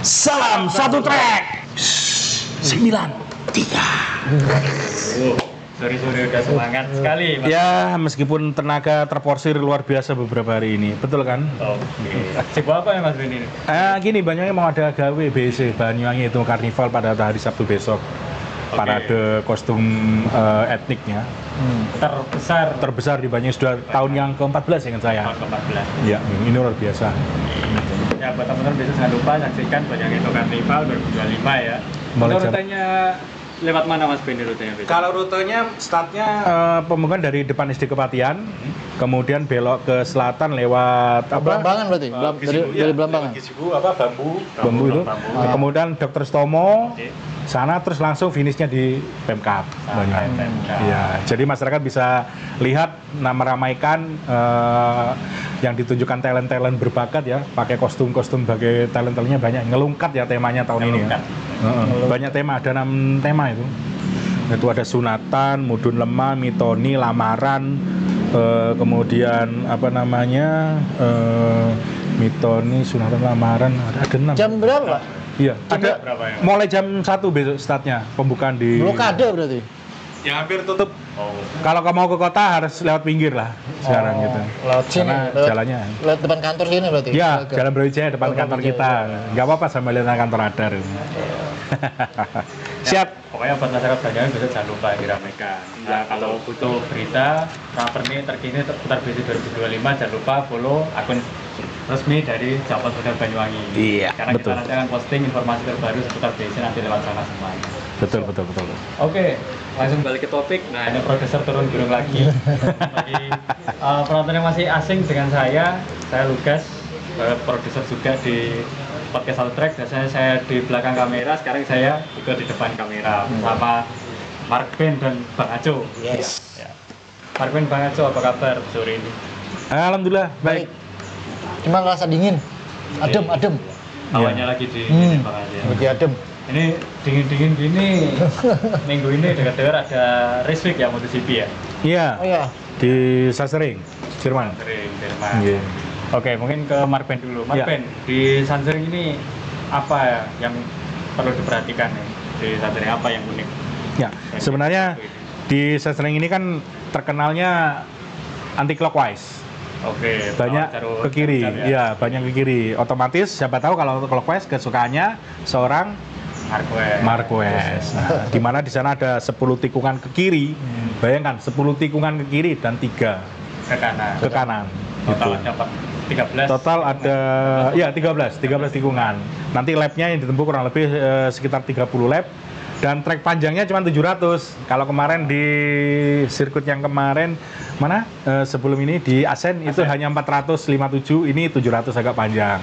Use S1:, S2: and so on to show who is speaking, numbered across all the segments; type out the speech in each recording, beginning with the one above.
S1: Salam satu track. 93.
S2: Sore-sore udah semangat sekali, Mas.
S1: Ya, meskipun tenaga terporsir luar biasa beberapa hari ini, betul kan?
S2: Oke. Sibuk apa ya Mas Beni?
S1: Gini, banyaknya mau ada gawe BC Banyuwangi itu karnival pada hari Sabtu besok. Parade kostum etniknya terbesar di Banyuwangi, sudah tahun yang ke-14 ingat saya.
S2: Tahun ke-14.
S1: Ya, ini luar biasa.
S2: Ya, buat teman-teman besok jangan lupa saksikan Banyuwangi itu Karnival 2025 ya.
S1: Mulai
S2: Untuk
S1: jam-
S2: rutenya lewat mana Mas Beni rutenya besok?
S1: Kalau rutenya startnya pembukaan dari depan SD Kepatian, kemudian belok ke selatan lewat
S3: Belambangan berarti? Dari Belambangan?
S1: Gisibu bambu itu.
S2: Bambu.
S1: Kemudian Dr. Stomo,
S2: Oke.
S1: sana terus langsung finishnya di Pemkab.
S2: Sampai Pemkab.
S1: Iya, jadi masyarakat bisa lihat meramaikan yang ditunjukkan talent-talent berbakat ya, pakai kostum-kostum sebagai talent-talentnya banyak, ngelungkat ya temanya tahun ini ya. Banyak tema, ada 6 tema itu. Itu ada sunatan, mudun lemah, mitoni, lamaran, kemudian apa namanya, mitoni, sunatan, lamaran, ada 6.
S3: Jam berapa?
S1: Iya, ada
S2: berapa ya?
S1: mulai jam 1 besok startnya pembukaan di.
S3: Blokade berarti?
S1: Ya hampir tutup.
S2: Oh.
S1: Kalau kamu mau ke kota harus lewat pinggir lah sekarang gitu.
S3: Lewat sini?
S1: Karena jalannya.
S3: Lewat depan kantor sini berarti?
S1: Ya,
S3: Oke.
S1: Jalan Brawijaya depan
S3: Oh,
S1: kantor
S3: Brawijaya,
S1: kita. Nggak apa-apa sambil lihat kantor radar. Siap.
S2: Pokoknya buat masyarakat Banyuwangi besok jangan lupa diramaikan. Nah, kalau butuh berita raperni terkini seputar BC 2025 jangan lupa follow akun resmi dari Jampot Hotel Banyuwangi.
S1: Iya,
S2: Karena
S1: betul.
S2: kita nanti akan posting informasi terbaru seputar BC nanti lewat sana semuanya.
S1: Betul.
S2: Oke, langsung balik ke topik. Nah, ini produser turun gunung lagi. Bagi penonton yang masih asing dengan saya Lugas, produser juga di podcast Satu Track. Biasanya saya di belakang kamera, sekarang saya ikut di depan kamera bersama Mark Ben dan Bang Aco.
S3: Yes.
S2: Ya. Mark Ben, Bang Aco, apa kabar sore ini?
S1: Alhamdulillah baik.
S3: Cuma rasa dingin. Adem.
S2: Awalnya lagi di
S3: Hmm.
S2: Bang Aco.
S3: Lagi adem.
S2: Ini dingin-dingin gini, minggu ini dekat-dekat ada race week ya MotoGP ya?
S1: Iya,
S3: Oh ya,
S1: di Sasering, Jerman.
S2: Sering, Jerman.
S1: Iya.
S2: Oke, mungkin ke Mark Ben dulu. Mark
S1: Ya.
S2: Ben, di Sansering ini apa ya yang perlu diperhatikan nih? Di Sansering apa yang unik?
S1: Ya, sebenarnya di Sasering ini kan terkenalnya anti clockwise.
S2: Oke,
S1: Banyak
S2: jalur-
S1: ke kiri,
S2: jalur
S1: ya banyak ke kiri. Otomatis siapa tahu kalau clockwise kesukaannya seorang Marquez. Nah, di mana di sana ada 10 tikungan ke kiri. Bayangkan 10 tikungan ke kiri dan 3
S2: ke kanan.
S1: ke kanan.
S2: Total
S1: Gitu.
S2: dapat 13.
S1: Total ada ya 13 tikungan. Nanti lapnya yang ditempuh kurang lebih sekitar 30 lap dan trek panjangnya cuma 700. Kalau kemarin di sirkuit yang kemarin mana sebelum ini di Asen itu hanya 457, ini 700 agak panjang.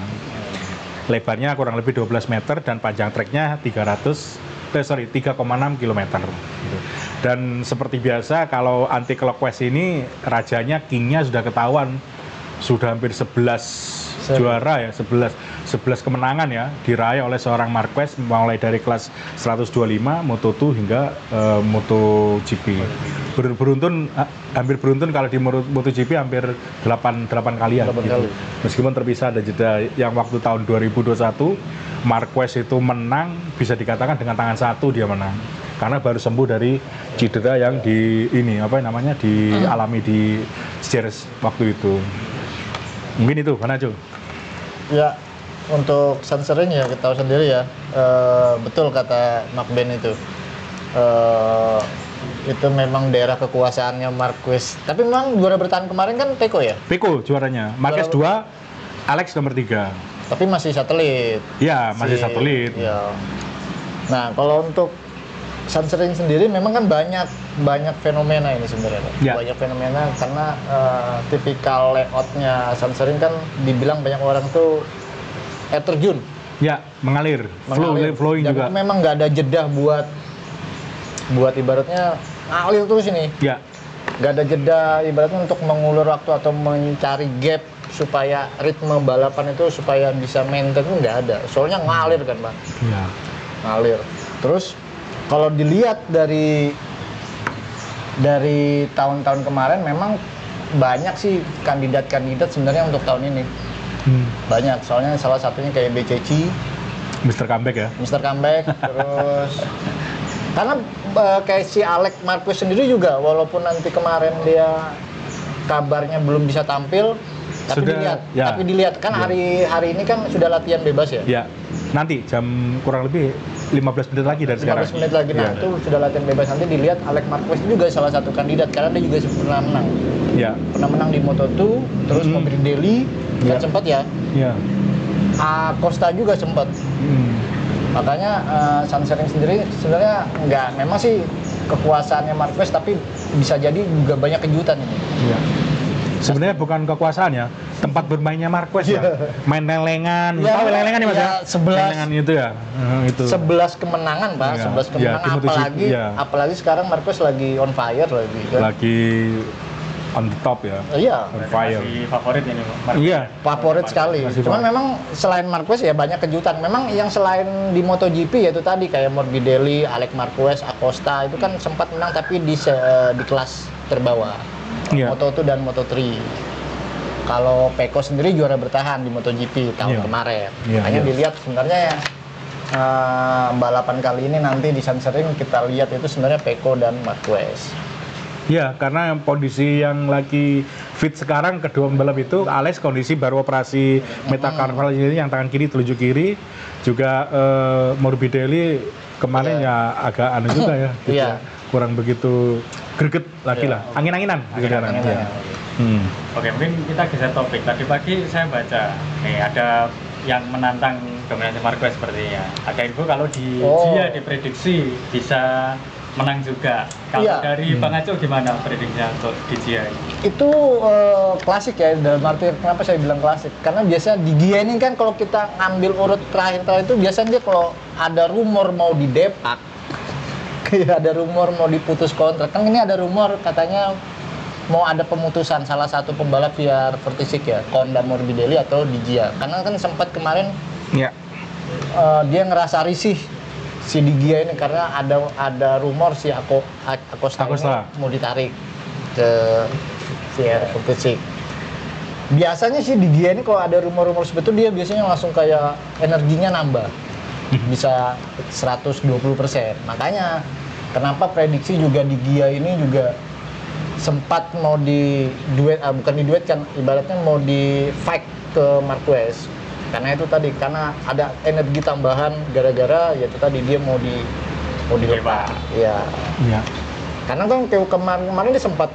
S1: Lebarnya kurang lebih 12 meter dan panjang treknya 3,6 km. Gitu. Dan seperti biasa kalau anti clockwise ini rajanya kingnya sudah ketahuan, sudah hampir 11 juara ya, 11 kemenangan ya diraih oleh seorang Marquez mulai dari kelas 125 Moto2 hingga MotoGP. Hampir beruntun kalau di MotoGP hampir 8 kalian.
S3: 8
S1: gitu.
S3: kali.
S1: Meskipun terpisah ada jeda yang waktu tahun 2021 Marquez itu menang bisa dikatakan dengan tangan satu dia menang karena baru sembuh dari cedera yang dialami di Jerez waktu itu. Mungkin itu, Bang Aco.
S3: ya untuk Sansering ya kita tahu sendiri ya. Betul kata Mark Ben itu. Itu memang daerah kekuasaannya Marquez. Tapi memang juara bertahan kemarin kan Peko ya.
S1: Peko juaranya, Marquez 2, Alex nomor 3.
S3: Tapi masih satelit.
S1: Ya, masih satelit.
S3: Ya. Nah, kalau untuk Sansering sendiri memang kan banyak fenomena ini sebenarnya. Pak.
S1: Ya.
S3: Banyak fenomena karena tipikal layoutnya Sansering kan dibilang banyak orang tuh air terjun.
S1: Ya, mengalir. Flowing
S3: Dan
S1: juga.
S3: itu memang nggak ada jeda buat ibaratnya ngalir terus ini.
S1: Ya,
S3: Nggak ada jeda ibaratnya untuk mengulur waktu atau mencari gap supaya ritme balapan itu supaya bisa maintain itu nggak ada. Soalnya ngalir kan, Bang.
S1: ya.
S3: Ngalir. Terus kalau dilihat dari tahun-tahun kemarin memang banyak sih kandidat-kandidat sebenarnya untuk tahun ini. Banyak, soalnya salah satunya kayak BCC
S1: Mr. Comeback ya.
S3: Mr. Comeback terus karena kayak si Alex Marquez sendiri juga walaupun nanti kemarin dia kabarnya belum bisa tampil tapi dilihat kan hari ini kan sudah latihan bebas ya.
S1: Ya. Nanti jam kurang lebih 15 menit lagi dari sekarang.
S3: 15 menit lagi itu sudah latihan bebas, nanti dilihat Alex Marquez juga salah satu kandidat karena dia juga pernah menang.
S1: Iya.
S3: Pernah menang di Moto2, terus Morbidelli kan sempat ya.
S1: Iya.
S3: Acosta juga sempat. Makanya Sansering sendiri sebenarnya memang sih kekuasaannya Marquez tapi bisa jadi juga banyak kejutan ini.
S1: Iya. Sebenarnya bukan kekuasaannya, tempat bermainnya Marquez ya. Main lelengan, tahu lelengan nih Mas ya?
S3: 11
S1: lelengan itu ya. Itu.
S3: 11 kemenangan, Pak. 11 kemenangan apalagi sekarang Marquez lagi on fire lagi kan.
S1: Lagi on the top ya.
S3: Iya.
S1: On fire.
S2: Masih favorit ini, Marquez.
S1: Iya.
S3: Favorit sekali. Cuman memang selain Marquez ya banyak kejutan. Memang yang selain di MotoGP yaitu tadi kayak Morbidelli, Alex Marquez, Acosta itu kan sempat menang tapi di kelas terbawah. Moto2 dan Moto3. Kalau Pecco sendiri juara bertahan di MotoGP tahun kemarin. Makanya dilihat sebenarnya ya balapan kali ini nanti di Sansering kita lihat itu sebenarnya Pecco dan Marquez.
S1: Ya, karena kondisi yang lagi fit sekarang kedua pembalap itu, Alex kondisi baru operasi metacarpal ini yang tangan kiri telunjuk kiri, juga Morbidelli kemarin ya agak aneh juga ya, gitu ya. Kurang begitu greget lagi lah, angin-anginan.
S2: Oke, mungkin kita geser topik. Tadi pagi saya baca, ada yang menantang dominasi Marquez sepertinya. Ada info kalau di Gia diprediksi bisa menang juga. Kalau dari Bang Aco gimana prediksinya untuk di Gia ini?
S3: Itu klasik ya, dalam arti kenapa saya bilang klasik? Karena biasanya di Gia ini kan kalau kita ngambil urut terakhir itu biasanya dia kalau ada rumor mau didepak, kayak ada rumor mau diputus kontrak. Kan ini ada rumor katanya mau ada pemutusan salah satu pembalap VR Vertisik ya, Honda Morbidelli atau di Gia. Karena kan sempat kemarin dia ngerasa risih si Di Gia ini karena ada rumor si Acosta mau ditarik ke VR Vertisik. Biasanya sih Di Gia ini kalau ada rumor-rumor seperti itu dia biasanya langsung kayak energinya nambah. Bisa 120%. Makanya kenapa prediksi juga di Gia ini juga sempat mau bukan diduetkan, ibaratnya mau di fight ke Marquez. Karena itu tadi, karena ada energi tambahan gara-gara ya itu tadi dia mau dilepas. Iya. Karena kan kayak kemarin dia sempat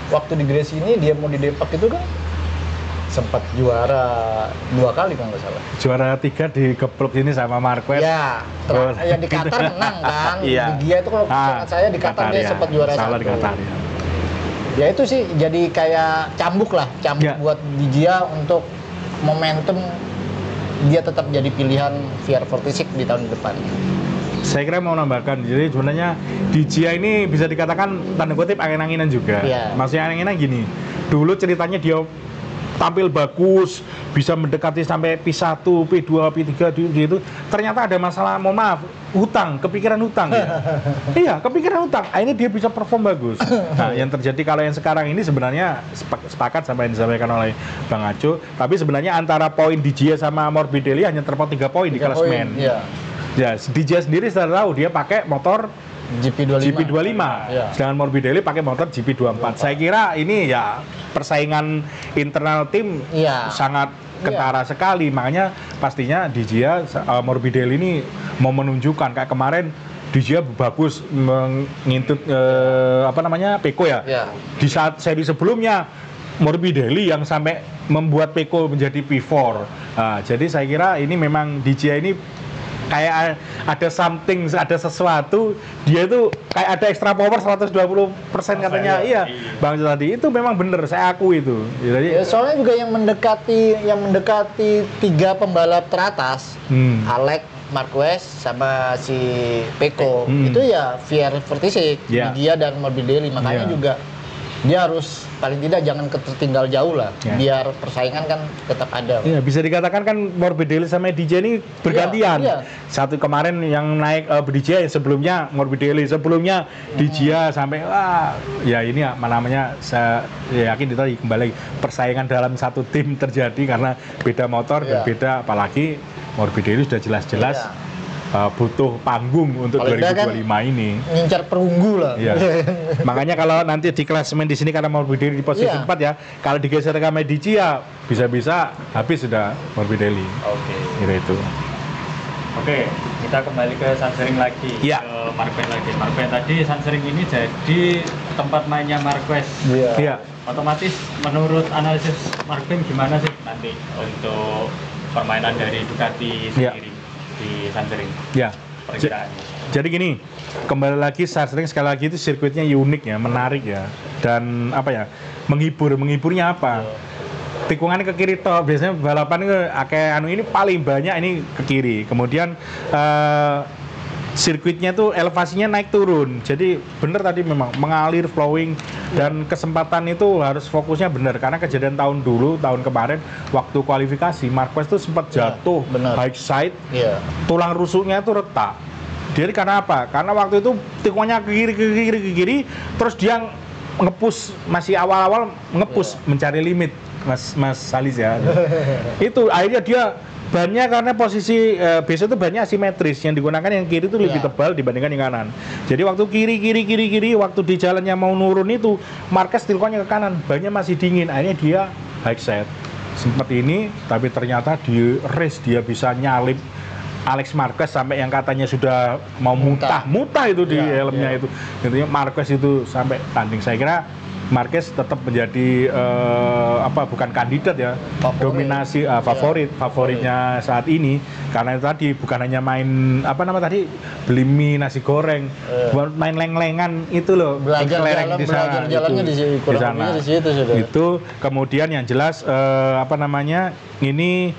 S3: waktu di Gresini ini dia mau didepak itu kan sempat juara 2 kali kalau nggak salah.
S1: Juara 3 di geblok ini sama Marquez.
S3: Ya, di Qatar menang kan. Di Gia itu kalau ingat saya di Qatar dia sempat juara 1.
S1: Di Qatar ya.
S3: Ya itu sih jadi kayak cambuk buat di Gia untuk momentum dia tetap jadi pilihan VR Vertisik di tahun depan.
S1: Saya kira mau nambahkan, jadi sebenarnya di Gia ini bisa dikatakan tanda kutip angin-anginan juga. Maksudnya angin-anginan gini, dulu ceritanya dia tampil bagus, bisa mendekati sampai P1, P2, P3 gitu. Ternyata ada masalah, mohon maaf, kepikiran hutang ya. Iya, kepikiran hutang. Ini dia bisa perform bagus. Nah, yang terjadi kalau yang sekarang ini sebenarnya sepakat sama yang disampaikan oleh Bang Aco, tapi sebenarnya antara poin di Gia sama Morbidelli hanya terpaut 3 poin di klasemen. Ya, di Gia sendiri sudah tahu dia pakai motor GP25. Sedangkan Morbidelli pakai motor GP24. Saya kira ini ya persaingan internal tim sangat kentara sekali. Makanya pastinya di Gia Morbidelli ini mau menunjukkan kayak kemarin di Gia bagus mengintip Pecco ya. Di saat seri sebelumnya Morbidelli yang sampai membuat Pecco menjadi P4. Jadi saya kira ini memang di Gia ini kayak ada sesuatu, dia itu kayak ada extra power 120% katanya. Bang tadi itu memang benar, saya akui itu. Jadi
S3: soalnya juga yang mendekati 3 pembalap teratas, Alex Marquez sama si Pecco, itu ya VR Vertisik, Gia dan Morbidelli. Makanya juga dia harus paling tidak jangan tertinggal jauh lah, biar persaingan kan tetap ada.
S1: Iya, bisa dikatakan kan Morbidelli sama DJ ini bergantian. Satu kemarin yang naik DJ, sebelumnya Morbidelli, sebelumnya DJ sampai ya ini namanya saya yakin itu kembali persaingan dalam satu tim terjadi karena beda motor dan beda, apalagi Morbidelli sudah jelas-jelas butuh panggung untuk
S3: Paling
S1: 2025 ini.
S3: Ngincar perunggu lah.
S1: Iya. Makanya kalau nanti di klasemen di sini karena Morbidelli di posisi 4 ya, kalau digeser ke Medici ya bisa-bisa habis sudah Morbidelli.
S2: Oke.
S1: Kira itu.
S2: Oke, kita kembali ke Sansering lagi,
S1: Iya.
S2: ke Marquez lagi. Marquez tadi Sansering ini jadi tempat mainnya Marquez.
S3: Iya.
S1: Iya.
S2: Otomatis menurut analisis Marquez gimana sih nanti untuk permainan dari Ducati
S1: Iya.
S2: sendiri di Sansering?
S1: Ya.
S2: Perkiraannya.
S1: Jadi gini, kembali lagi Sansering sekali lagi itu sirkuitnya unik ya, menarik ya, dan apa ya, menghiburnya apa? Tikungannya ke kiri toh, biasanya balapan itu kayak ini paling banyak ini ke kiri. Kemudian sirkuitnya tuh elevasinya naik turun. Jadi bener tadi memang mengalir flowing dan kesempatan itu harus fokusnya bener karena kejadian tahun kemarin waktu kualifikasi Marquez tuh sempat jatuh high side, tulang rusuknya itu retak. Jadi karena apa? Karena waktu itu tikungannya ke kiri, terus dia ngepush masih awal-awal mencari limit. Mas Salis ya. Itu akhirnya dia bannya karena posisi biasa itu bannya asimetris, yang digunakan yang kiri itu lebih tebal dibandingkan yang kanan. Jadi waktu kiri waktu di jalannya mau nurun itu Marquez tilkonnya ke kanan, bannya masih dingin, akhirnya dia high side. Sempat ini tapi ternyata di race dia bisa nyalip Alex Marquez sampai yang katanya sudah mau muntah itu di helmnya itu. Intinya Marquez itu sampai tanding. Saya kira Marquez tetap menjadi bukan kandidat ya, dominasi favoritnya saat ini karena itu tadi bukan hanya main beli mie nasi goreng, main leng-lengan itu loh,
S3: belajar jalannya di sana.
S1: Itu kemudian yang jelas ini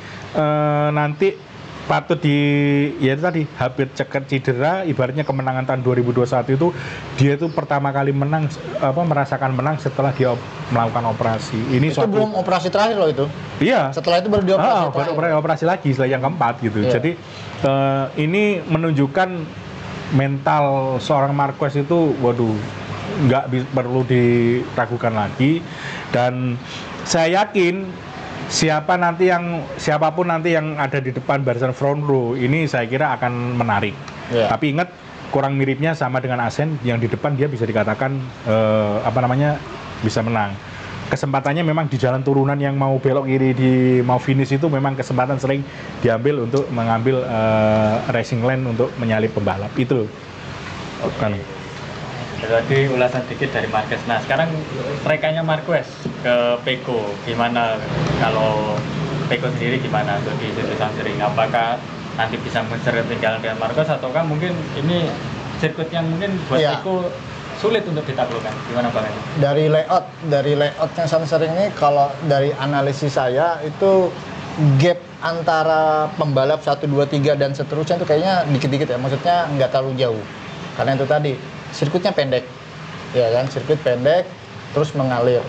S1: nanti patut tadi hampir cedera, ibaratnya kemenangan tahun 2021 itu dia itu pertama kali merasakan menang setelah dia melakukan operasi. Ini
S3: itu belum operasi terakhir loh itu.
S1: Iya.
S3: Setelah itu baru dioperasi.
S1: Baru operasi lagi setelah yang keempat gitu.
S3: Iya.
S1: Jadi ini menunjukkan mental seorang Marquez itu nggak perlu diragukan lagi, dan saya yakin siapapun nanti yang ada di depan barisan front row ini saya kira akan menarik. Tapi ingat, kurang miripnya sama dengan Asen yang di depan dia bisa dikatakan bisa menang. Kesempatannya memang di jalan turunan yang mau belok kiri mau finish itu memang kesempatan sering diambil untuk mengambil racing lane untuk menyalip pembalap itu. Kan.
S2: Jadi ulasan dikit dari Marquez. Nah sekarang rekannya Marquez ke Pecco gimana? Kalau Pecco sendiri gimana untuk di situ Sansering? Apakah nanti bisa mencerit tinggal dengan Marquez ataukah mungkin ini sirkuit yang mungkin buat Pecco sulit untuk ditaklukkan? Gimana Bang?
S3: Dari layoutnya Sansering ini, kalau dari analisis saya itu gap antara pembalap 1, 2, 3 dan seterusnya itu kayaknya dikit-dikit ya, maksudnya nggak terlalu jauh. Karena itu tadi sirkuitnya pendek, ya kan, sirkuit pendek terus mengalir.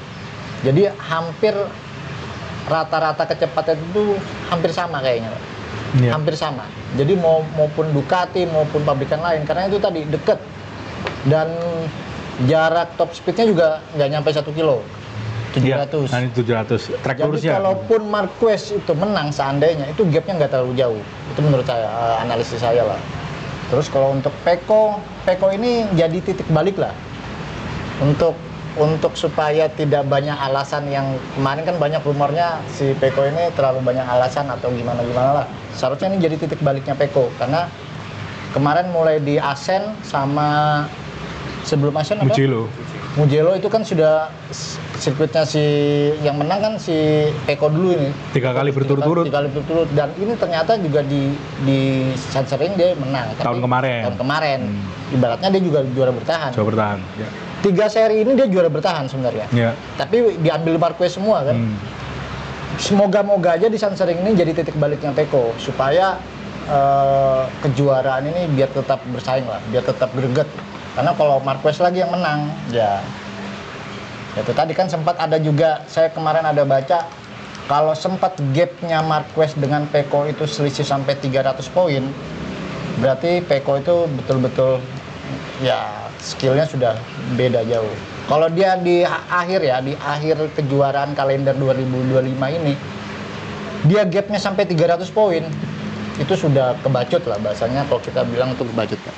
S3: Jadi hampir rata-rata kecepatan itu hampir sama kayaknya, hampir sama. Jadi maupun Ducati maupun pabrikan lain, karena itu tadi deket dan jarak top speednya juga nggak nyampe 1 kilo, 700.
S1: Iya, 700. Track
S3: Jadi kalaupun Marquez itu menang seandainya, itu gapnya nggak terlalu jauh. Itu menurut saya, analisis saya lah. Terus kalau untuk Pecco ini jadi titik balik lah untuk supaya tidak banyak alasan yang kemarin kan banyak rumornya si Pecco ini terlalu banyak alasan atau gimana lah. Seharusnya ini jadi titik baliknya Pecco karena kemarin mulai di Asen sama sebelum Asen Mugello itu kan sudah sirkuitnya si yang menang kan si Pecco dulu ini.
S1: 3 kali berturut-turut.
S3: Dan ini ternyata juga di Sansering dia menang.
S1: Tahun kemarin.
S3: Ibaratnya dia juga juara bertahan.
S1: Ya.
S3: 3 seri ini dia juara bertahan sebenarnya.
S1: Ya.
S3: Tapi diambil Marquez semua kan. Semoga-moga aja di Sansering ini jadi titik baliknya Pecco supaya kejuaraan ini biar tetap bersaing lah, biar tetap greget. Karena kalau Marquez lagi yang menang, itu tadi kan sempat ada juga, saya kemarin ada baca, kalau sempat gapnya Marquez dengan Pecco itu selisih sampai 300 poin, berarti Pecco itu betul-betul skillnya sudah beda jauh. Kalau dia di akhir kejuaraan kalender 2025 ini, dia gapnya sampai 300 poin, itu sudah kebacut lah bahasanya, kalau kita bilang itu kebacut Pak.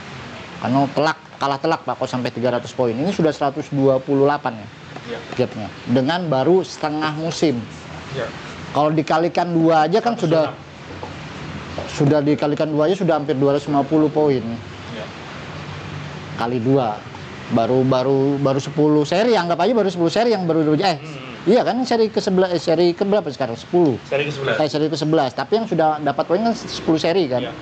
S3: Karena kalah telak Pak, kalau sampai 300 poin. Ini sudah 128 ya, gapnya. Dengan baru setengah musim.
S1: Ya.
S3: Kalau dikalikan 2 aja kan sudah dikalikan 2 aja sudah hampir 250 poin.
S1: Ya.
S3: Kali 2. Baru 10 seri, anggap aja baru 10 seri yang baru iya kan seri ke-11 seri ke berapa sekarang? 10.
S1: Seri ke-11.
S3: Seri ke-11, tapi yang sudah dapat poin kan 10 seri kan.
S1: Ya.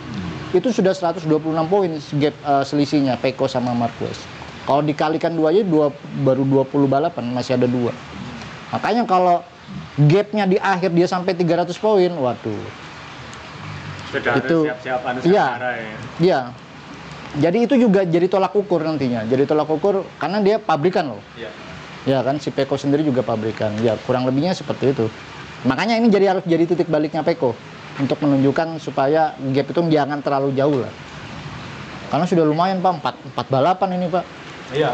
S3: Itu sudah 126 poin gap selisihnya Pecco sama Marquez. Kalau dikalikan 2 aja baru 20 balapan, masih ada 2. Makanya kalau gapnya di akhir dia sampai 300 poin, waduh.
S2: Sudah
S3: itu
S2: siap-siap
S3: iya,
S2: ya.
S3: Iya. Jadi itu juga jadi tolak ukur nantinya. Jadi tolak ukur karena dia pabrikan loh.
S1: Iya.
S3: Ya kan si Pecco sendiri juga pabrikan. Ya kurang lebihnya seperti itu. Makanya ini harus jadi titik baliknya Pecco untuk menunjukkan supaya gap itu jangan terlalu jauh lah. Karena sudah lumayan Pak, 4 balapan ini Pak.
S1: Iya.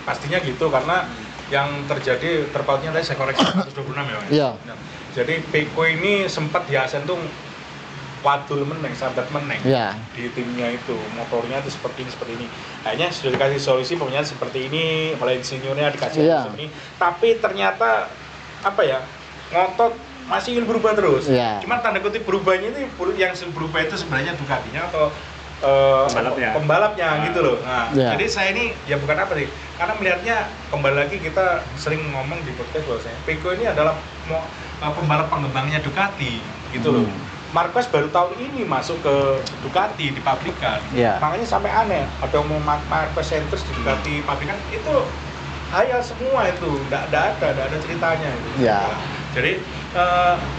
S1: Pastinya gitu karena yang terjadi terpautnya tadi saya koreksi 126 ya Pak.
S3: Iya.
S1: Nah, jadi Pecco ini sempat di Asen tuh wadul meneng, sahabat meneng di timnya itu, motornya itu seperti ini. Akhirnya sudah dikasih solusi pokoknya seperti ini, oleh insinyurnya dikasih seperti ini. Tapi ternyata apa ya, ngotot masih ingin berubah terus. Cuman tanda kutip berubahnya ini yang berubah itu sebenarnya Ducatinya atau pembalapnya gitu loh. Nah, jadi saya ini ya bukan apa sih, karena melihatnya kembali lagi kita sering ngomong di podcast bahwasanya Pecco ini adalah pembalap pengembangnya Ducati gitu loh. Marquez baru tahun ini masuk ke Ducati di pabrikan, makanya sampai aneh ada mau Marquez Centers di Ducati pabrikan itu hayal semua itu, nggak ada ceritanya itu. Jadi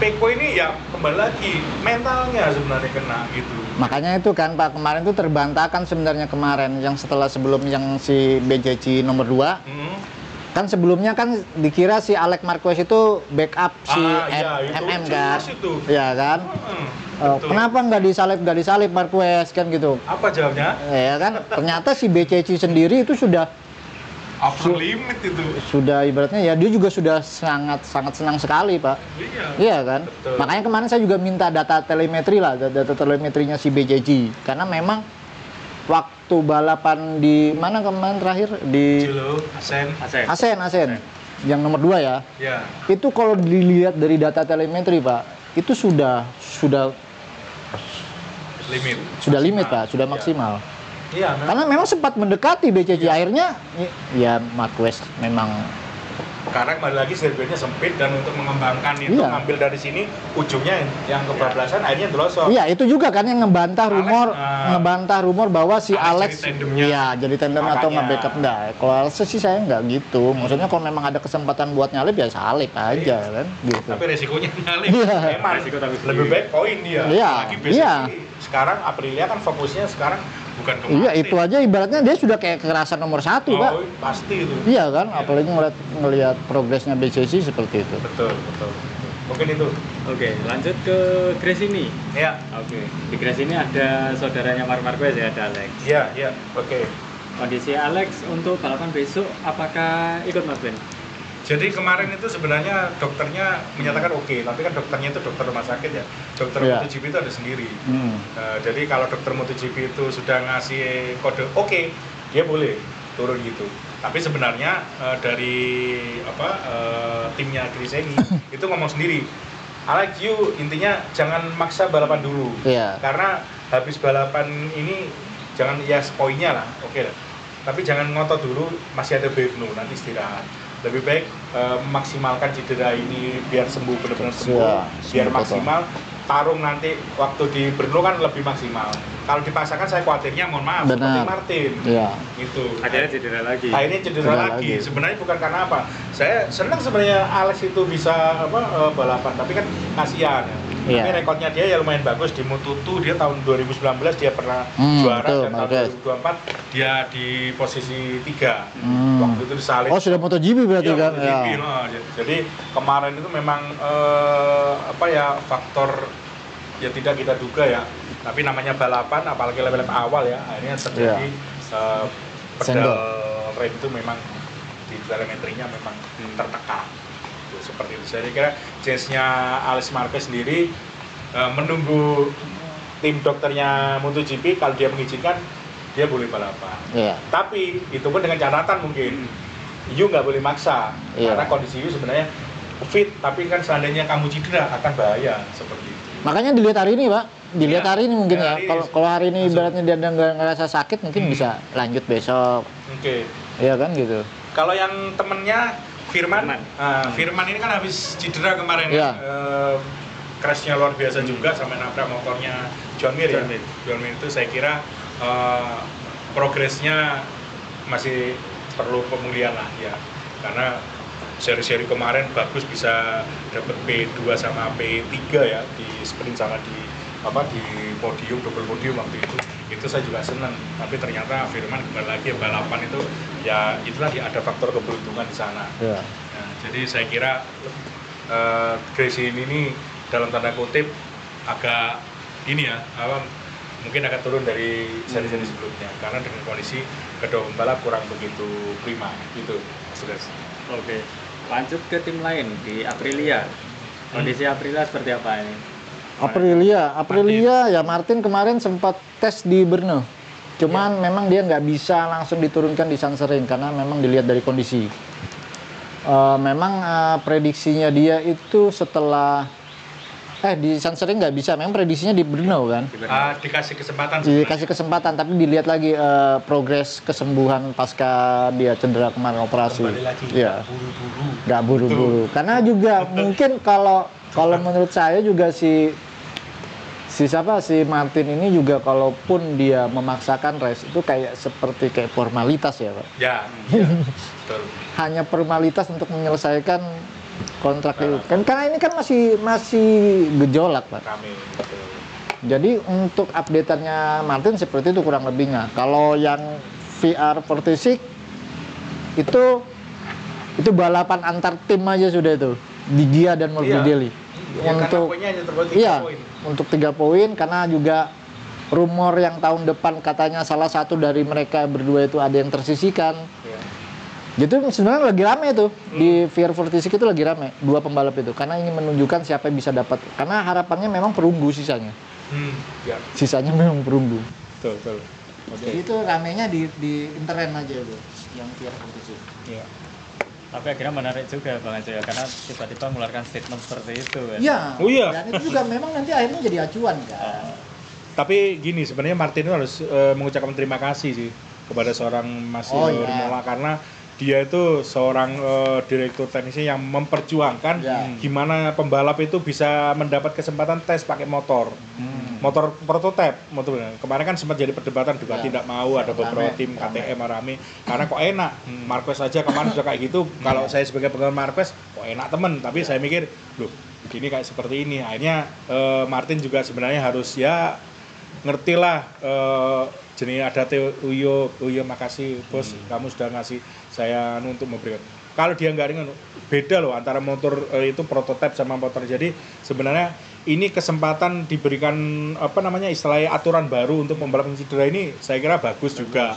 S1: Pecco ini ya kembali lagi mentalnya sebenarnya kena gitu.
S3: Makanya itu kan Pak, kemarin itu terbantahkan sebenarnya kemarin yang sebelum yang si BJJ nomor 2. Kan sebelumnya kan dikira si Alex Marquez itu backup si MM kan. Iya kan? Kenapa nggak disalip Marquez kan gitu?
S1: Apa jawabnya?
S3: Ya kan, ternyata si BCC sendiri itu sudah
S1: upper limit itu.
S3: Sudah ibaratnya ya dia juga sudah sangat senang sekali Pak. Iya kan? Betul. Makanya kemarin saya juga minta data telemetri lah, data telemetrinya si BJJ karena memang waktu balapan di mana kemarin terakhir di Asen yang nomor 2 ya. Itu kalau dilihat dari data telemetri Pak, itu sudah limit Pak, sudah maksimal. Karena memang sempat mendekati BCC akhirnya ya Marquez memang
S1: sekarang kembali lagi sirkuitnya sempit dan untuk mengembangkan itu ngambil dari sini ujungnya yang kebablasan akhirnya delosor. Iya, itu juga kan yang ngebantah rumor bahwa si Alex jadi tandem atau nge-backup enggak. Kalau Alex sih saya enggak gitu. Maksudnya kalau memang ada kesempatan buat nyalip ya salip aja kan gitu. Tapi resikonya nyalip. Memang lebih baik poin dia. Lagi sekarang Aprilia kan fokusnya sekarang bukan ke Martin. Iya, itu aja ibaratnya dia sudah kayak kekerasan nomor 1 Pak. Pasti itu. Iya kan, apalagi ngelihat progresnya BCC seperti itu. Betul. Mungkin itu.
S2: Oke, lanjut ke Grace ini.
S1: Iya.
S2: Oke. Di Grace ini ada saudaranya Marquez ya, ada Alex.
S1: Iya. Oke.
S2: Kondisi Alex untuk balapan besok apakah ikut Mas Ben?
S1: Jadi kemarin itu sebenarnya dokternya menyatakan oke, tapi kan dokternya itu dokter rumah sakit ya. Dokter MotoGP itu ada sendiri. Jadi kalau dokter MotoGP itu sudah ngasih kode oke, dia boleh turun gitu. Tapi sebenarnya dari timnya Griseni itu ngomong sendiri, Alex you intinya jangan maksa balapan dulu, karena habis balapan ini jangan poinnya lah, oke lah. Tapi jangan ngotot dulu, masih ada Bevno, nanti istirahat. Lebih baik maksimalkan cedera ini biar sembuh, benar-benar sembuh, biar maksimal. Tarung nanti waktu di Brno kan lebih maksimal. Kalau dipaksakan saya khawatirnya mohon maaf seperti Martin. Gitu.
S2: Akhirnya cedera lagi.
S1: Akhirnya cedera lagi. Sebenarnya bukan karena apa. Saya senang sebenarnya Alex itu bisa balapan, tapi kan kasihan ya. Tapi rekornya dia ya lumayan bagus di Moto2, dia tahun 2019 dia pernah juara dan tahun 2024 dia di posisi 3. Waktu itu disalib. Oh, sudah MotoGP berarti kan? MotoGP, jadi kemarin itu memang faktor ya tidak kita duga ya. Tapi namanya balapan apalagi level awal ya, akhirnya terjadi pedal rem itu memang di telemetrinya memang tertekan. Seperti itu. Saya kira chance-nya Alex Marquez sendiri menunggu tim dokternya MotoGP kalau dia mengizinkan dia boleh balapan.
S3: Iya.
S1: Tapi itu pun dengan catatan mungkin Yu nggak boleh maksa karena kondisi Yu sebenarnya fit, tapi kan seandainya kamu cedera akan bahaya seperti itu.
S3: Makanya dilihat hari ini, Pak. Dilihat hari ini mungkin ya. Kalau hari ini
S1: langsung.
S3: ibaratnya dia nggak ngerasa sakit, mungkin bisa lanjut besok.
S1: Oke.
S3: Iya kan gitu.
S1: Kalau yang temennya Firman ini kan habis cedera kemarin
S3: Iya.
S1: crashnya luar biasa juga sampai nabrak motornya John Mir ya. John Mir itu saya kira progresnya masih perlu pemulihan lah ya, karena seri-seri kemarin bagus bisa dapat P2 sama P3 ya di sprint sama di podium, double podium waktu itu saya juga senang. Tapi ternyata Firman kembali lagi balapan itu ya itulah ada faktor keberuntungan di sana.
S3: Iya.
S1: Nah, jadi saya kira Gracie ini dalam tanda kutip agak ini ya mungkin akan turun dari seri-seri sebelumnya karena dengan kondisi kedua pembalap kurang begitu prima gitu, Mas.
S2: Oke, lanjut ke tim lain di Aprilia. Kondisi Aprilia seperti apa ini?
S3: Aprilia ya Martin kemarin sempat tes di Brno. Cuman memang dia nggak bisa langsung diturunkan di Sanserin karena memang dilihat dari kondisi. Prediksinya dia itu setelah di Sanserin nggak bisa, memang prediksinya di Brno kan.
S1: Dikasih kesempatan.
S3: Dikasih kesempatan, tapi dilihat lagi progres kesembuhan pasca dia cedera kemarin operasi.
S1: Kembali lagi,
S3: ya.
S1: buru-buru.
S3: Nggak buru-buru. Karena juga mungkin kalau menurut saya juga si Martin ini juga kalaupun dia memaksakan race itu seperti formalitas ya, Pak.
S1: Ya. Betul.
S3: Hanya formalitas untuk menyelesaikan kontrak itu. Karena ini kan masih gejolak, Pak.
S1: Rame, betul.
S3: Jadi untuk update-nya Martin seperti itu kurang lebihnya. Kalau yang VR46 itu balapan antar tim aja sudah itu di Gia dan Morbidelli.
S1: Ya, untuk untuk 3 poin karena juga rumor yang tahun depan katanya salah satu dari mereka berdua itu ada yang tersisihkan. Ya. Jadi sebenarnya lagi rame tuh di VR46 itu lagi rame 2 pembalap itu karena ingin menunjukkan siapa yang bisa dapat karena harapannya memang perunggu sisanya. Ya.
S3: Sisanya memang perunggu.
S1: Betul.
S3: Jadi itu ramenya di intern aja tuh yang VR46.
S1: Iya.
S2: Tapi akhirnya menarik juga Bang Anjo ya, karena tiba-tiba mengeluarkan statement seperti itu kan.
S3: Iya.
S1: Oh iya.
S3: Dan itu juga memang nanti akhirnya jadi acuan kan.
S1: Tapi gini, sebenarnya Martin itu harus mengucapkan terima kasih sih kepada seorang Mas Romola karena dia itu seorang direktur teknisnya yang memperjuangkan gimana pembalap itu bisa mendapat kesempatan tes pakai motor. Motor prototipe, kemarin kan sempat jadi perdebatan juga tidak mau ada beberapa tim KTM rame karena kok enak Marquez aja kemarin sudah kayak gitu. Kalau saya sebagai penggemar Marquez kok enak temen, tapi saya mikir loh ini kayak seperti ini. Akhirnya Martin juga sebenarnya harus ya ngertilah jenis ada Uyo makasih bos kamu sudah ngasih saya untuk memberikan. Kalau dia nggak ringan, beda loh antara motor itu prototipe sama motor. Jadi sebenarnya ini kesempatan diberikan istilahnya aturan baru untuk pembalap cedera ini saya kira bagus juga.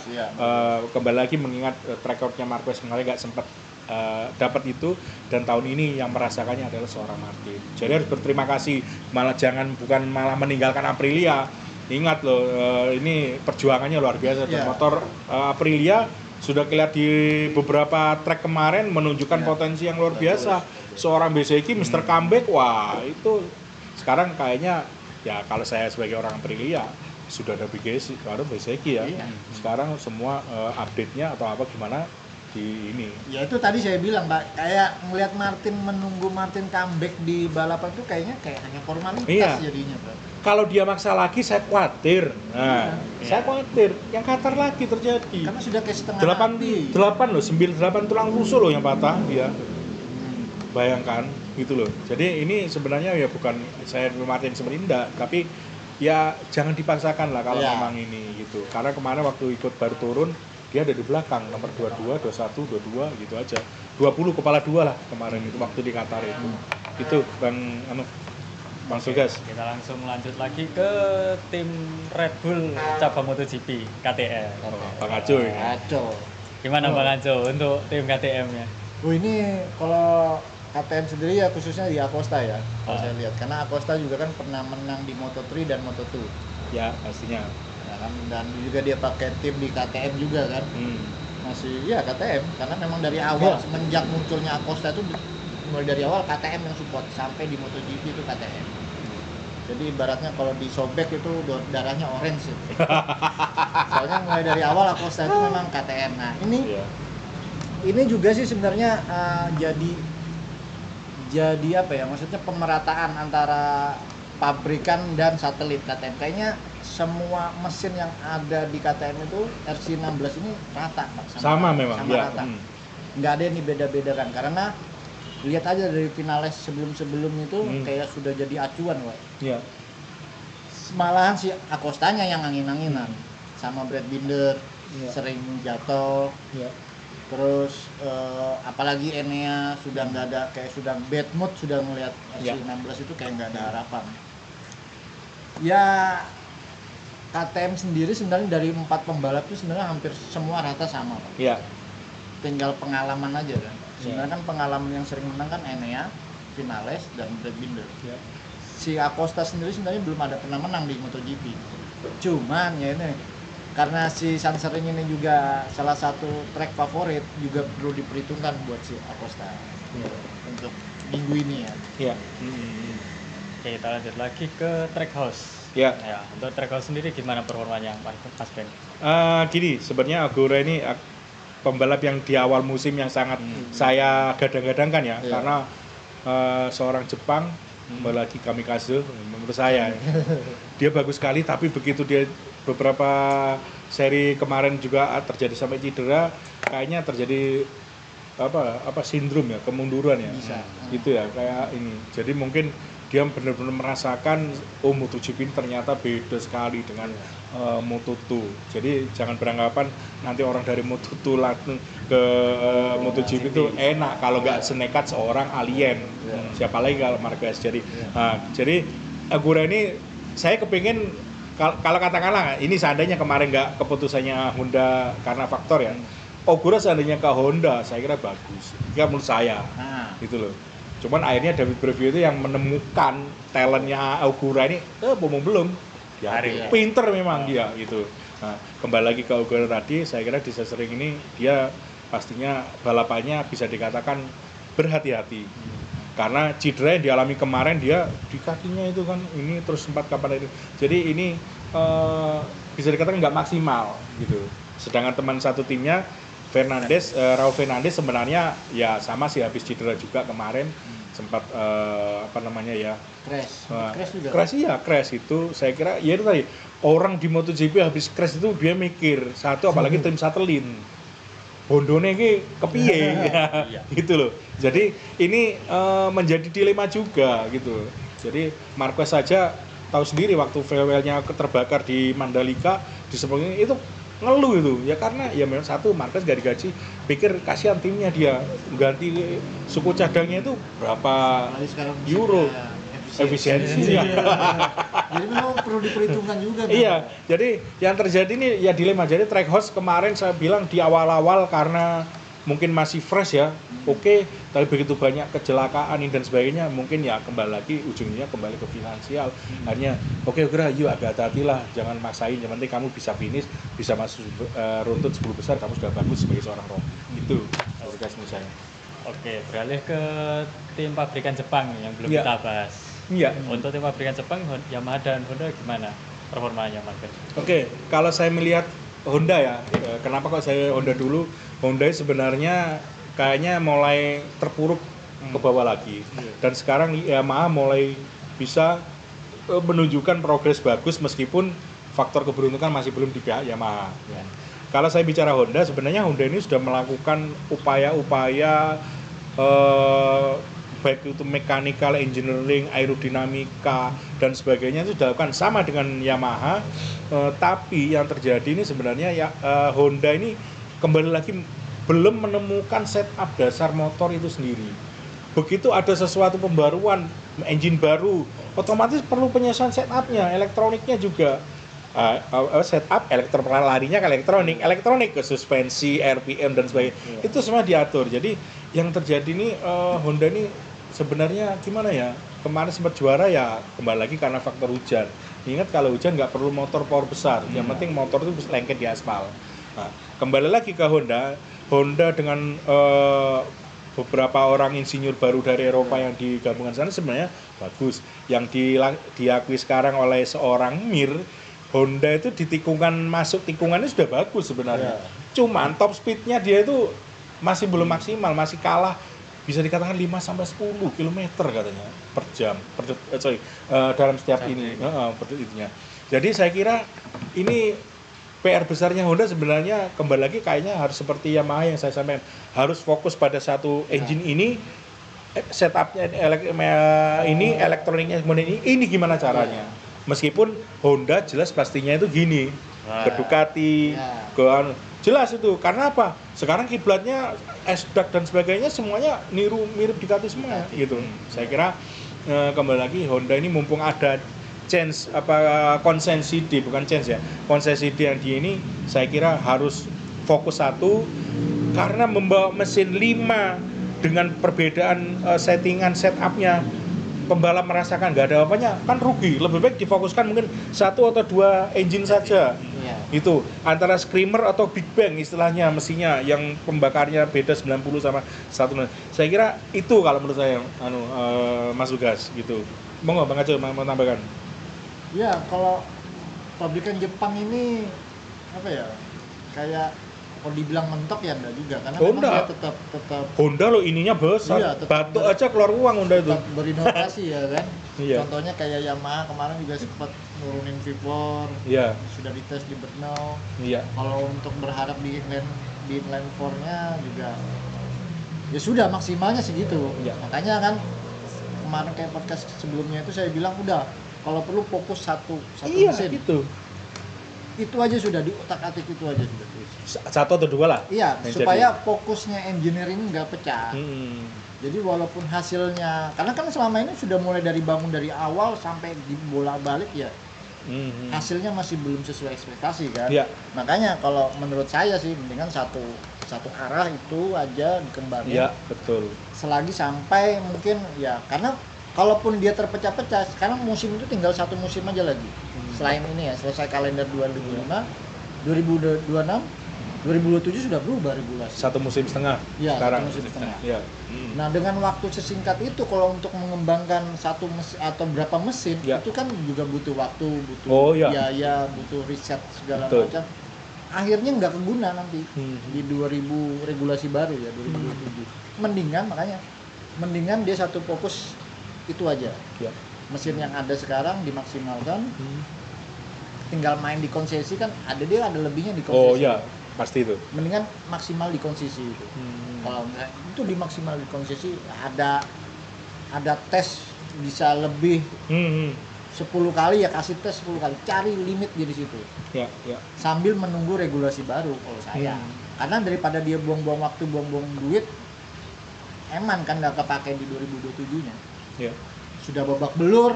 S1: Kembali lagi mengingat track recordnya Marquez kemarin nggak sempat dapat itu dan tahun ini yang merasakannya adalah seorang Martin. Jadi harus berterima kasih, bukan malah meninggalkan Aprilia. Ingat loh, ini perjuangannya luar biasa. Dan motor Aprilia sudah kelihatan di beberapa track kemarin menunjukkan potensi yang luar biasa. Seorang Bezzecchi Mr. Comeback, wah itu sekarang kayaknya ya kalau saya sebagai orang Aprilia sudah ada Bezzecchi ya. Sekarang semua update-nya atau apa gimana di ini.
S3: Ya itu tadi saya bilang Pak, kayak ngelihat menunggu Martin comeback di balapan itu kayaknya hanya formalitas jadinya Pak.
S1: Kalau dia maksa lagi saya khawatir. Saya khawatir yang Qatar lagi terjadi.
S3: Karena sudah kayak setengah
S1: 8 tulang rusuk loh yang patah dia. Bayangkan gitu loh. Jadi ini sebenarnya ya bukan saya Martin seperti enggak, tapi ya jangan dipaksakan lah kalau memang ini gitu. Karena kemarin waktu ikut baru turun dia ada di belakang nomor 22, 21, 22 gitu aja. 20 kepala 2 lah kemarin itu waktu di Qatar itu. Itu Bang Sugas.
S2: Kita langsung lanjut lagi ke tim Red Bull cabang MotoGP KTM.
S1: Bang Aco ya.
S2: Gimana Bang Anjo untuk tim KTM-nya?
S3: Ini kalau KTM sendiri ya khususnya di Akosta ya, kalau saya lihat. Karena Akosta juga kan pernah menang di Moto3 dan Moto2.
S1: Ya, pastinya.
S3: Ya kan? Dan juga dia pakai tim di KTM juga kan. Masih ya KTM, karena memang dari awal semenjak munculnya Akosta itu mulai dari awal KTM yang support sampai di MotoGP itu KTM. Jadi ibaratnya kalau disobek itu darahnya orange itu. Soalnya mulai dari awal Akosta itu memang KTM. Nah ini juga sih sebenarnya jadi apa ya, maksudnya pemerataan antara pabrikan dan satelit KTM. Kayaknya semua mesin yang ada di KTM itu RC16 ini rata Pak,
S1: sama memang
S3: sama rata. Nggak ada yang beda-beda kan, karena lihat aja dari finales sebelum itu kayak sudah jadi acuan Pak.
S1: Iya.
S3: Malahan si Akostanya yang angin-anginan sama Brad Binder sering jatuh. Terus apalagi Enea sudah nggak ada, kayak sudah bad mood, sudah melihat RC16 itu kayak nggak ada harapan. Ya KTM sendiri sebenarnya dari 4 pembalap itu sebenarnya hampir semua rata sama Pak.
S1: Iya.
S3: Tinggal pengalaman aja kan. Sebenarnya kan pengalaman yang sering menang kan Enea, Vinales dan Brad Binder. Si Acosta sendiri sebenarnya belum ada pernah menang di MotoGP. Cuman ya ini karena si Sansering ini juga salah satu track favorit, juga perlu diperhitungkan buat si Acosta untuk minggu ini ya.
S1: Iya.
S2: Oke, kita lanjut lagi ke Trackhouse.
S1: Ya.
S2: Untuk Trackhouse sendiri gimana performanya Mas Ben?
S1: Gini, sebenarnya Agura ini pembalap yang di awal musim yang sangat saya gadang-gadangkan ya, karena seorang Jepang, apalagi Kamikaze, menurut saya dia bagus sekali, tapi begitu dia beberapa seri kemarin juga terjadi sampai cedera, kayaknya terjadi apa sindrom ya, kemunduran ya. Gitu ya, kayak ini. Jadi mungkin dia benar-benar merasakan MotoGP ternyata beda sekali dengan Moto2. Jadi jangan beranggapan nanti orang dari Moto2 langsung ke MotoGP itu enak kalau nggak senekat seorang alien. Siapa lagi kalau Marquez. Jadi jadi Agura ini saya kepingin, kalau katakanlah ini seandainya kemarin nggak keputusannya Honda karena faktor ya, Ogura seandainya ke Honda saya kira bagus, ya menurut saya gitu loh. Cuman akhirnya David Brevio itu yang menemukan talentnya Ogura ini belum ya, pinter memang dia gitu. Nah, kembali lagi ke Ogura tadi, saya kira di Sesering ini dia pastinya balapannya bisa dikatakan berhati-hati. Karena cedera yang dialami kemarin dia di kakinya itu kan, ini terus sempat kapan itu. Jadi ini bisa dikatakan nggak maksimal gitu. Sedangkan teman satu timnya Raul Fernandez sebenarnya ya sama sih, habis cedera juga kemarin, sempat crash itu. Saya kira ya itu tadi, orang di MotoGP habis crash itu dia mikir satu, apalagi tim satelit Hondone ini kepiye gitu loh. Jadi ini menjadi dilema juga gitu. Jadi Marquez saja tahu sendiri waktu farewell-nya terbakar di Mandalika, di sebelumnya itu ngeluh itu ya, karena ya memang satu, Marquez gak digaji, pikir kasihan timnya, dia ganti suku cadangnya itu berapa euro efisiensi ya.
S3: Jadi memang perlu diperhitungkan juga kan?
S1: Iya, jadi yang terjadi ini ya dilema. Jadi Trackhouse kemarin saya bilang di awal-awal karena mungkin masih fresh ya, oke, tapi begitu banyak kecelakaan dan sebagainya, mungkin ya kembali lagi ujungnya kembali ke finansial. Akhirnya oke, yuk agak hati-hatilah, jangan maksain, yang penting kamu bisa finish, bisa masuk runtut 10 besar, kamu sudah bagus sebagai seorang roh. Itu tugas saya.
S2: Oke, beralih ke tim pabrikan Jepang yang belum kita bahas.
S1: Iya.
S2: Untuk tim pabrikan Jepang, Yamaha dan Honda gimana performanya, Mas?
S1: Oke, kalau saya melihat Honda ya, kenapa kok saya Honda dulu? Honda sebenarnya kayaknya mulai terpuruk ke bawah lagi. Dan sekarang Yamaha mulai bisa menunjukkan progres bagus meskipun faktor keberuntungan masih belum di pihak Yamaha. Kalau saya bicara Honda, sebenarnya Honda ini sudah melakukan upaya-upaya baik itu mechanical engineering, aerodinamika dan sebagainya itu dilakukan sama dengan Yamaha, tapi yang terjadi ini sebenarnya Honda ini kembali lagi belum menemukan setup dasar motor itu sendiri. Begitu ada sesuatu pembaruan, engine baru, otomatis perlu penyesuaian setupnya, elektroniknya juga. Setup larinya ke elektronik ke suspensi, RPM dan sebagainya, itu semua diatur. Jadi yang terjadi nih Honda ini sebenarnya gimana ya? Kemarin sempat juara ya kembali lagi karena faktor hujan. Ingat kalau hujan nggak perlu motor power besar, yang penting motor itu bisa lengket di aspal. Nah, kembali lagi ke Honda. Honda dengan beberapa orang insinyur baru dari Eropa yang digabungkan sana sebenarnya bagus. Yang diakui sekarang oleh seorang Mir, Honda itu di tikungan masuk tikungannya sudah bagus sebenarnya. Cuman top speednya dia itu masih belum maksimal, masih kalah bisa dikatakan 5-10 km katanya per jam dalam setiap ini itunya. Jadi saya kira ini PR besarnya Honda sebenarnya kembali lagi kayaknya harus seperti Yamaha yang saya sampaikan, harus fokus pada satu engine ini, setupnya ini elektroniknya kemudian ini gimana caranya. Meskipun Honda jelas pastinya itu gini, ke Ducati, ke jelas itu. Karena apa? Sekarang kiblatnya S-Duct dan sebagainya semuanya mirip Ducati semua gitu. Saya kira kembali lagi Honda ini mumpung ada chance konsesi D, bukan chance ya. Konsesi D yang di ini saya kira harus fokus satu, karena membawa mesin 5 dengan perbedaan settingan setupnya, pembalap merasakan nggak ada apanya kan rugi. Lebih baik difokuskan mungkin 1 atau 2 engine saja. Itu antara Screamer atau Big Bang istilahnya mesinnya yang pembakarnya beda 90 sama 1. Saya kira itu kalau menurut saya Mas Lugas gitu. Monggo Bang Aceh mau tambahkan.
S3: Ya, kalau pabrikan Jepang ini apa ya? Kayak kalau dibilang mentok ya enggak juga, karena
S1: Honda.
S3: memang dia tetap
S1: Honda loh ininya besar.
S3: Iya,
S1: Batuk aja keluar uang Honda itu.
S3: berinovasi ya kan.
S1: Iya.
S3: Contohnya kayak Yamaha kemarin juga sempat nurunin V4.
S1: Iya.
S3: Sudah dites di Brno.
S1: Iya.
S3: Kalau untuk berharap di inline 4-nya juga ya sudah maksimalnya segitu.
S1: Iya.
S3: Makanya kan kemarin kayak podcast sebelumnya itu saya bilang udah kalau perlu fokus satu
S1: Iya,
S3: mesin. Itu aja sudah diutak-atik, itu aja sudah.
S1: 1 atau 2 lah.
S3: Iya,
S1: yang
S3: supaya
S1: jadi.
S3: fokusnya engineering nggak pecah. Jadi walaupun hasilnya, karena kan selama ini sudah mulai dari bangun dari awal sampai dibolak-balik ya, hasilnya masih belum sesuai ekspektasi kan.
S1: Iya.
S3: Makanya kalau menurut saya sih mendingan satu arah itu aja dikembangin.
S1: Iya, betul.
S3: Selagi sampai mungkin ya, karena kalaupun dia terpecah-pecah, sekarang musim itu tinggal 1 musim aja lagi. Selain ini ya, selesai kalender 2005, 2026, 2027 sudah berubah regulasi.
S1: 1 musim setengah.
S3: Iya,
S1: sekarang.
S3: 1 musim setengah.
S1: Iya.
S3: Nah, dengan waktu sesingkat itu kalau untuk mengembangkan 1 mesin atau berapa mesin,
S1: Ya.
S3: itu kan juga butuh waktu, butuh biaya, butuh riset segala macam. Akhirnya nggak keguna nanti di 2000 regulasi baru ya, 2027. Mendingan dia satu fokus itu aja. Ya. Mesin yang ada sekarang dimaksimalkan. Tinggal main di konsesi kan ada lebihnya di konsesi.
S1: Oh iya, pasti itu.
S3: Mendingan maksimal di konsesi itu. Kalau enggak itu di maksimal di konsesi ada tes bisa lebih 10 kali ya, kasih tes 10 kali, cari limit di situ.
S1: Ya.
S3: Sambil menunggu regulasi baru kalau saya. Karena daripada dia buang-buang waktu, buang-buang duit, eman kan nggak kepake di 2027-nya.
S1: Ya.
S3: Sudah babak belur,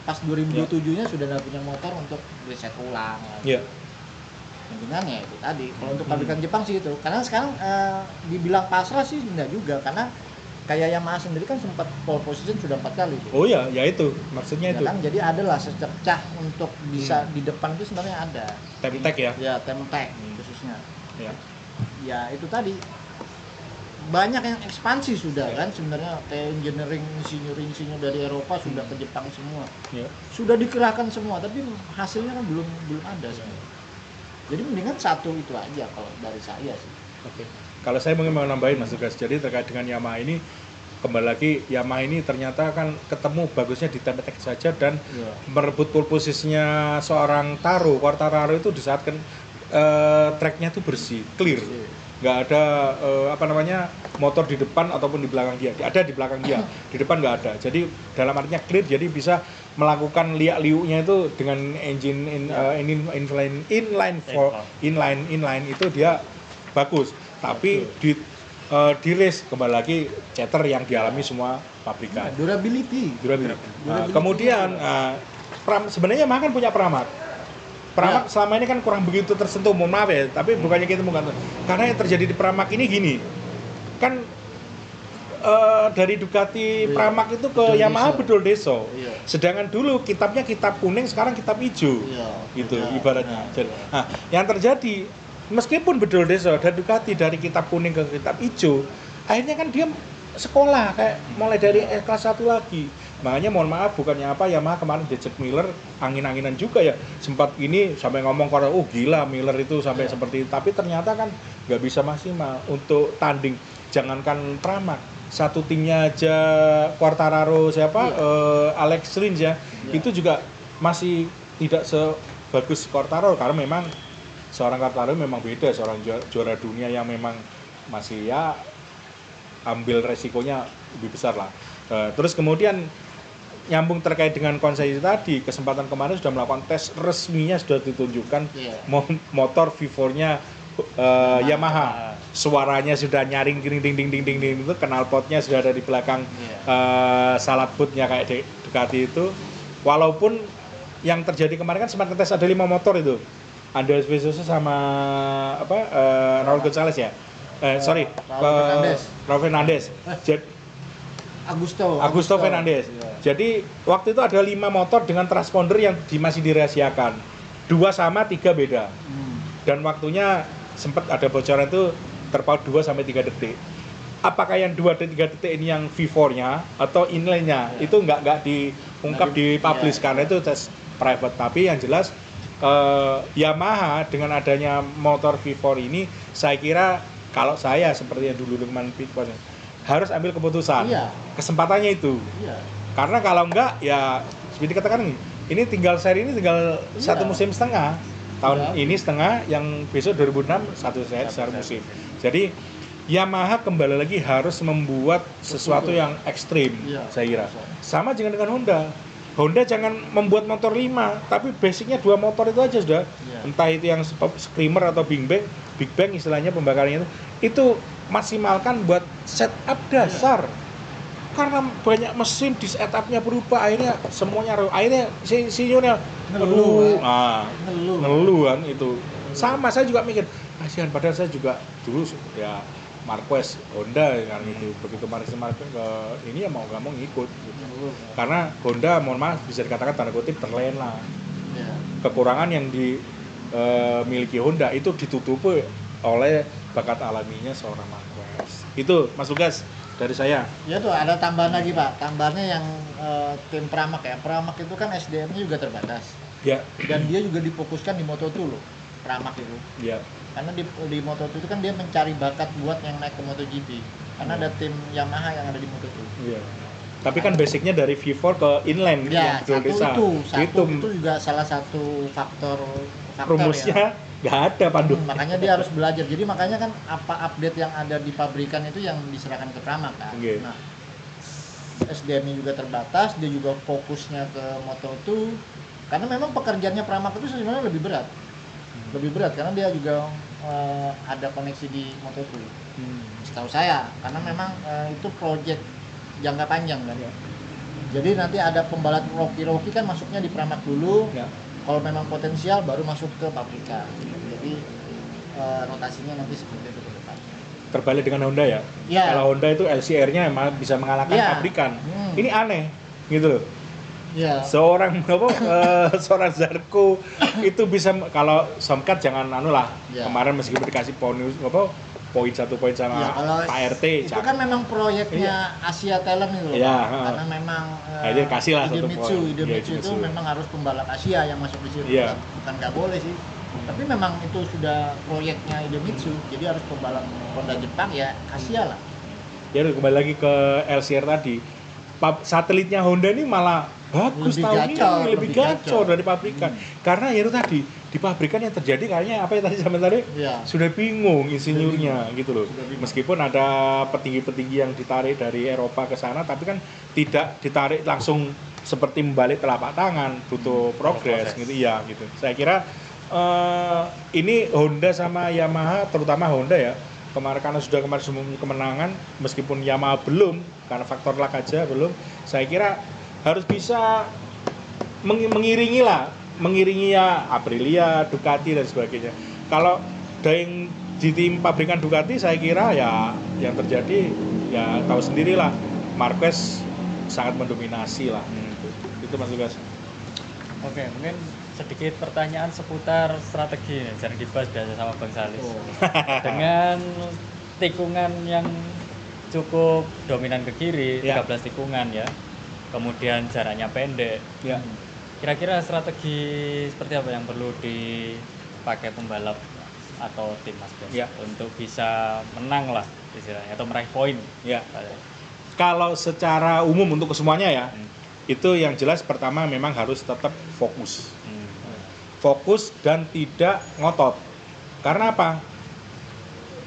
S3: pas 2027-nya sudah nggak punya motor untuk riset ulang.
S1: Iya.
S3: Mendingan ya itu tadi. Kalau untuk pabrikan Jepang sih itu. Karena sekarang dibilang pasrah sih enggak juga, karena kayak Yamaha sendiri kan sempat pole position sudah 4 kali.
S1: Oh ya itu maksudnya ya itu.
S3: Kan jadi adalah secercah untuk bisa di depan itu sebenarnya ada.
S1: Temtek ya?
S3: Ya, temtek khususnya.
S1: Ya.
S3: Ya itu tadi. Banyak yang ekspansi sudah kan sebenarnya, kayak engineering insinyur dari Eropa sudah ke Jepang semua.
S1: Ya.
S3: Sudah dikerahkan semua, tapi hasilnya kan belum ada sebenarnya. Jadi mendingan satu itu aja kalau dari saya sih.
S1: Oke. Kalau saya mungkin mau nambahin Mas Tugas, jadi terkait dengan Yamaha ini, kembali lagi Yamaha ini ternyata kan ketemu bagusnya di temtek saja dan merebut pole posisinya seorang Quartararo itu di saat kan tracknya itu bersih, clear. Nggak ada motor di depan ataupun di belakang dia. Ada di belakang dia, di depan nggak ada. Jadi dalam artinya clear, jadi bisa melakukan liuk-liuknya itu dengan engine inline itu dia bagus. Tapi di race kembali lagi chatter yang dialami semua pabrikan.
S3: Durability.
S1: Kemudian sebenarnya Yamaha kan punya Pramac selama ini kan kurang begitu tersentuh, mohon maaf ya, tapi bukannya kita bukan, karena yang terjadi di Pramac ini gini kan, dari Ducati
S3: Iya.
S1: Pramac itu ke
S3: Bedol
S1: Yamaha
S3: Deso.
S1: Bedol Deso.
S3: Iya.
S1: Sedangkan dulu kitab kuning, sekarang kitab hijau.
S3: Iya,
S1: Gitu
S3: iya,
S1: ibaratnya.
S3: benar.
S1: Nah, yang terjadi meskipun Bedol Deso dan Ducati dari kitab kuning ke kitab hijau, akhirnya kan dia sekolah kayak mulai dari kelas 1 lagi. Makanya mohon maaf bukannya apa, Yamaha kemarin diajak Miller angin-anginan juga ya. Sempat ini sampai ngomong kalau oh gila Miller itu sampai seperti itu. Tapi ternyata kan nggak bisa maksimal untuk tanding. Jangankan Pramac, satu timnya aja Quartararo siapa Alex Rins ya, itu juga masih tidak sebagus Quartararo karena memang seorang Quartararo memang beda, seorang juara dunia yang memang masih ya ambil resikonya lebih besar lah. Terus kemudian nyambung terkait dengan konsesi tadi, kesempatan kemarin sudah melakukan tes resminya, sudah ditunjukkan motor V4-nya Yamaha. Suaranya sudah nyaring ding ding ding ding ding ding itu, knalpotnya sudah ada di belakang salad bootnya kayak Ducati itu. Walaupun yang terjadi kemarin kan sempat ngetes ada 5 motor itu. Andreas Vesose sama Raul Gonzalez ya. Raul Fernandez. Augusto Fernandez. Jadi waktu itu ada 5 motor dengan transponder yang masih dirahasiakan. 2 sama, 3 beda. Dan waktunya sempat ada bocoran itu terpaut 2 sampai 3 detik. Apakah yang 2 dan 3 detik ini yang V4-nya atau inline-nya? Itu nggak diungkap di publish karena itu tes private. Tapi yang jelas Yamaha dengan adanya motor V4 ini, saya kira kalau saya seperti yang dulu dengan Pitcock harus ambil keputusan. Kesempatannya itu. Karena kalau enggak ya seperti dikatakan ini tinggal seri ini tinggal 1 musim setengah. Tahun ini setengah, yang besok 2006 satu musim. Jadi Yamaha kembali lagi harus membuat sesuatu yang ekstrim, saya kira. Sama dengan Honda. Honda jangan membuat motor 5, tapi basicnya 2 motor itu aja sudah. Entah itu yang screamer atau big bang istilahnya pembakarannya itu maksimalkan buat setup dasar. Karena banyak mesin di setupnya berubah, akhirnya semuanya akhirnya sinyalnya ngeluh kan itu. Sama saya juga mikir kasihan, padahal saya juga dulu ya Marquez Honda kan itu, begitu Marquez ini ya mau nggak mau ngikut gitu. Karena Honda mohon maaf bisa dikatakan tanda kutip terlena. Kekurangan yang dimiliki Honda itu ditutupi oleh bakat alaminya seorang Marquez. Itu Mas Lukas dari saya.
S3: Ya tuh ada tambahan lagi Pak, tambahannya yang tim Pramac ya. Pramac itu kan SDM-nya juga terbatas.
S1: Ya.
S3: Dan dia juga difokuskan di Moto2 loh, Pramac itu.
S1: Ya.
S3: Karena di Moto2 itu kan dia mencari bakat buat yang naik ke MotoGP. Karena ada tim Yamaha yang ada di Moto2.
S1: Iya. Tapi kan basicnya dari V4 ke inline
S3: ya,
S1: yang
S3: satu itu juga salah satu faktor
S1: rumusnya nggak ada Pandu.
S3: Makanya dia harus belajar. Jadi makanya kan apa update yang ada di pabrikan itu yang diserahkan ke Pramac kan. Nah, SDM-nya juga terbatas, dia juga fokusnya ke Moto2. Karena memang pekerjaannya Pramac itu sebenarnya lebih berat. Lebih berat karena dia juga ada koneksi di Moto2. Setahu saya, karena memang itu project jangka panjang kan ya. Jadi nanti ada pembalap Rocky kan masuknya di Pramac dulu. Kalau memang potensial baru masuk ke pabrikan. Jadi rotasinya nanti seperti itu ke depan.
S1: Terbalik dengan Honda ya? Kalau Honda itu LCR-nya emang bisa mengalahkan pabrikan. Ini aneh gitu loh. Seorang Zarco itu bisa, kalau Somkat jangan kemarin meskipun dikasih poin 1 poin sama Pak RT.
S3: Itu kan memang proyeknya Asia Talent itu loh. Karena memang
S1: kasih lah
S3: Idemitsu itu memang harus pembalap Asia yang masuk di situ. Bukan nggak boleh sih. Tapi memang itu sudah proyeknya Idemitsu, jadi harus pembalap Honda Jepang ya Asia lah. Ya
S1: kembali lagi ke LCR tadi. Satelitnya Honda ini malah bagus tahun ini, lebih gacor dari pabrikan. Karena ya itu tadi, di pabrikan yang terjadi kayaknya apa yang tadi sudah bingung insinyurnya gitu loh. Meskipun ada petinggi-petinggi yang ditarik dari Eropa ke sana, tapi kan tidak ditarik langsung seperti membalik telapak tangan, butuh progres gitu ya gitu. Saya kira ini Honda sama Yamaha, terutama Honda ya, karena sudah kemarin kemenangan, meskipun Yamaha belum karena faktor lag aja belum, saya kira harus bisa mengiringi ya Aprilia, Ducati dan sebagainya. Kalau di tim pabrikan Ducati saya kira ya yang terjadi ya tahu sendirilah Marquez sangat mendominasi lah. Itu Mas Lukas.
S2: Oke, mungkin sedikit pertanyaan seputar strategi nih, jangan dibahas biasa sama Bang Salis. Dengan tikungan yang cukup dominan ke kiri, 13 tikungan ya, kemudian jaraknya pendek.
S1: Ya.
S2: Kira-kira strategi seperti apa yang perlu dipakai pembalap atau tim Mas Ben untuk bisa menang lah istilahnya atau meraih poin?
S1: Ya. Kalau secara umum untuk kesemuanya ya, itu yang jelas pertama memang harus tetap fokus. Fokus dan tidak ngotot. Karena apa?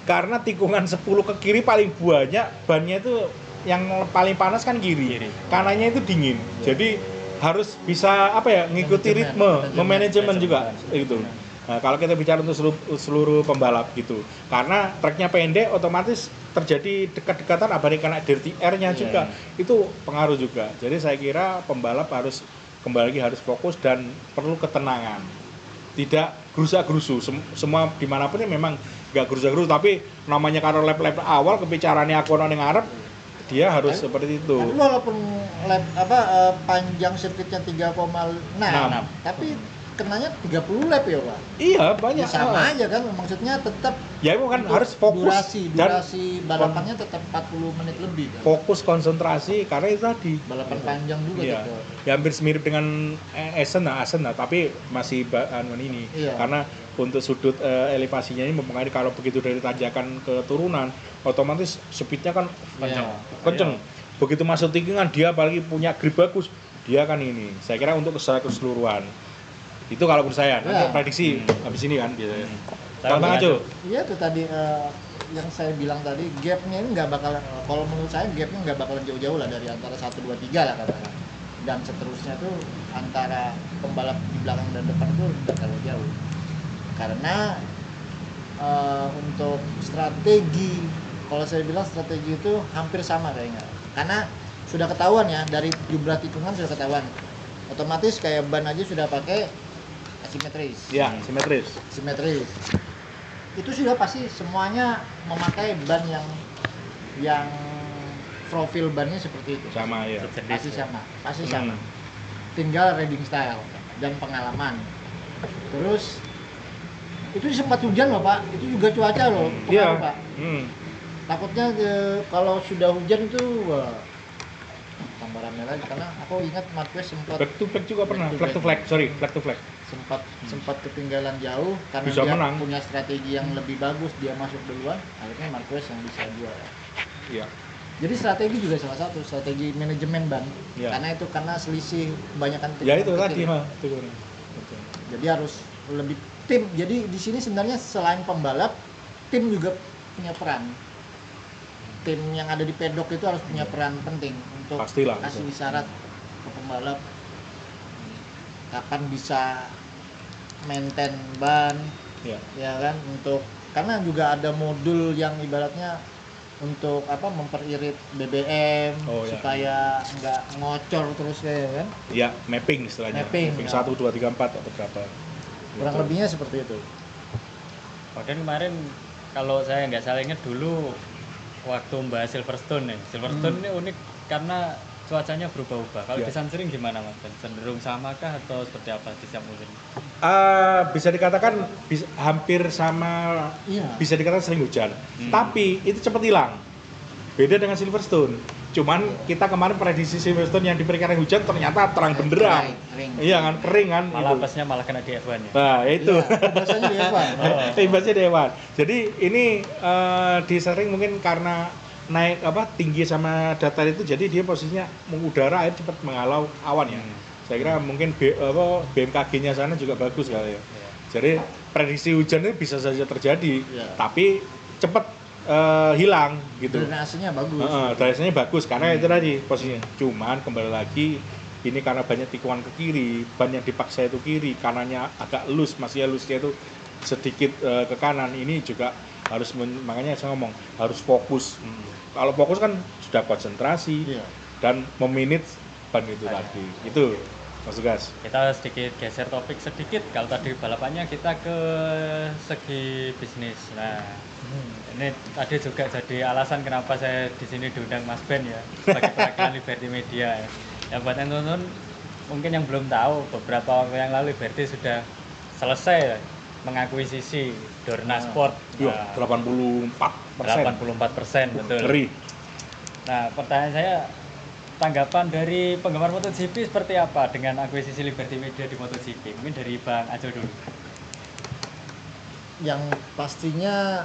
S1: Karena tikungan 10 ke kiri paling banyak bannya itu yang paling panas kan kiri. Kanannya itu dingin. Jadi harus bisa apa ya? Ngikuti ritme, memanajemen juga itu. Nah, kalau kita bicara untuk seluruh pembalap gitu. Karena treknya pendek otomatis terjadi dekat-dekatan apalagi kena dirty air-nya juga. Itu pengaruh juga. Jadi saya kira pembalap harus kembali lagi harus fokus dan perlu ketenangan. Tidak gerusa-gerusu, semua dimanapun ya memang nggak gerusa-gerusu, tapi namanya kalau lap-lap awal kebicaraan aku yang ngarep dia harus seperti itu.
S3: Tapi walaupun lap panjang sirkuitnya 3,6 tapi kenanya 30 lap ya Pak?
S1: Iya banyak.
S3: Sama aja kan, maksudnya tetap
S1: ya itu kan harus fokus
S3: durasi balapannya tetap 40 menit lebih kan?
S1: Fokus konsentrasi karena itu tadi
S3: balapan panjang juga gitu.
S1: Ya hampir mirip dengan Asen lah, tapi masih ini karena untuk sudut elevasinya ini mempengaruhi. Kalau begitu dari tanjakan ke turunan otomatis speednya kan kenceng. Begitu masuk tikungan dia apalagi punya grip bagus, dia kan ini. Saya kira untuk keseluruhan itu kalau menurut saya, nanti prediksi habis ini kan biasanya. Bang Ajo.
S3: Iya tuh tadi yang saya bilang tadi, gapnya ini nggak bakal, kalau menurut saya gapnya nggak bakalan jauh-jauh lah dari antara 1, 2, 3 lah katakan. Dan seterusnya tuh antara pembalap di belakang dan depan tuh nggak terlalu jauh. Karena untuk strategi, kalau saya bilang strategi itu hampir sama kayaknya. Karena sudah ketahuan ya, dari jumlah tikungan sudah ketahuan. Otomatis kayak ban aja sudah pakai asimetris.
S1: Iya, simetris. Itu sudah pasti semuanya memakai ban yang profil bannya seperti itu. Sama ya.
S3: Pasti sama. Tinggal riding style dan pengalaman. Terus itu sempat hujan loh Pak. Itu juga cuaca loh, pengaruh Pak. Takutnya kalau sudah hujan itu tambah rame lagi, karena aku ingat Marquez sempat
S1: flag to flag
S3: sempat ketinggalan jauh karena
S1: bisa
S3: dia
S1: menang.
S3: Punya strategi yang lebih bagus, dia masuk duluan, akhirnya Marquez yang bisa juara.
S1: Iya.
S3: Jadi strategi juga salah satu strategi manajemen ban. Karena selisih kebanyakan tim.
S1: Ya itu tadi
S3: Jadi harus lebih tim. Jadi di sini sebenarnya selain pembalap, tim juga punya peran. Tim yang ada di pedok itu harus punya peran penting untuk kasih isyarat ke pembalap kapan bisa maintain ban, ya kan, untuk karena juga ada modul yang ibaratnya untuk memperirit BBM supaya nggak ngocor terus kayak kan?
S1: Iya, mapping istilahnya. Mapping 1, 2, 3, 4 atau berapa?
S3: Kurang lebihnya seperti itu.
S2: Bahkan kemarin kalau saya nggak salah ingat dulu waktu membahas Silverstone nih. Silverstone ini unik karena cuacanya berubah-ubah. Kalau di Sandring gimana Mas? Cenderung samakah atau seperti apa di setiap musim?
S1: Bisa dikatakan hampir sama, bisa dikatakan sering hujan. Tapi itu cepat hilang. Beda dengan Silverstone. Cuman kita kemarin prediksi Silverstone yang diperkirakan hujan ternyata terang benderang. Iya kan, kering kan.
S2: Malah pasnya malah kena di F1 ya.
S1: Nah itu.
S3: Imbasnya di F1.
S1: Imbasnya di F1. Jadi ini di Sandring mungkin karena naik tinggi sama datar itu, jadi dia posisinya udara air cepat menghalau awan ya. Saya kira mungkin BMKG-nya sana juga bagus kali ya. Jadi prediksi hujan itu bisa saja terjadi, tapi cepat hilang gitu.
S3: Drainasenya bagus.
S1: Drainasenya bagus karena itu tadi posisinya. Cuman kembali lagi ini karena banyak tikungan ke kiri, ban yang dipaksa itu kiri, kanannya agak loose, masih halusnya itu sedikit ke kanan. Ini juga harus makanya saya ngomong harus fokus. Kalau fokus kan sudah konsentrasi dan memanage ban itu tadi. Itu Mas Tugas.
S2: Kita sedikit geser topik sedikit. Kalau tadi balapannya kita ke segi bisnis. Nah, ini tadi juga jadi alasan kenapa saya di sini diundang Mas Ben ya sebagai perwakilan Liberty Media. Ya buat yang nonton mungkin yang belum tahu, beberapa waktu yang lalu Liberty sudah selesai mengakuisisi Dorna Sport.
S1: Iya, 84%.
S2: Betul.
S1: Ngeri.
S2: Nah, pertanyaan saya, tanggapan dari penggemar MotoGP seperti apa dengan akuisisi Liberty Media di MotoGP? Mungkin dari Bang Ajo dulu.
S3: Yang pastinya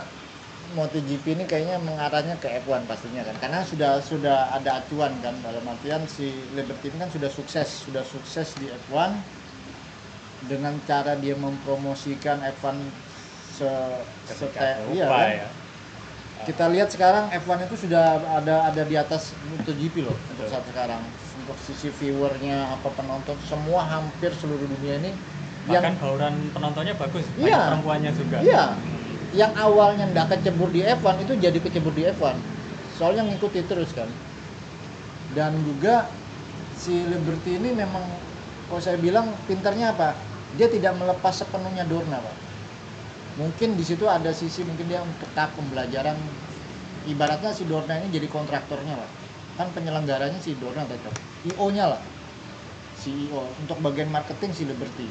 S3: MotoGP ini kayaknya mengarahnya ke F1 pastinya kan, karena sudah ada acuan kan, dalam artian si Liberty ini kan sudah sukses di F1 dengan cara dia mempromosikan F1 iya kan? Ya. Kita lihat sekarang F1 itu sudah ada di atas MotoGP loh untuk saat sekarang. Untuk sisi viewernya, apa penonton, semua hampir seluruh dunia ini.
S2: Bahkan bauran penontonnya bagus, banyak
S3: Iya.
S2: perempuannya juga.
S3: Iya, yang awalnya nggak kecebur di F1 itu jadi kecebur di F1. Soalnya ngikuti terus kan. Dan juga si Liberty ini memang, kalau saya bilang pintarnya apa? Dia tidak melepas sepenuhnya Dorna, Pak. Mungkin di situ ada sisi mungkin dia untuk tahap pembelajaran, ibaratnya si Dorna ini jadi kontraktornya lah, kan penyelenggaranya si Dorna tetap IO-nya lah, CEO untuk bagian marketing si Liberty,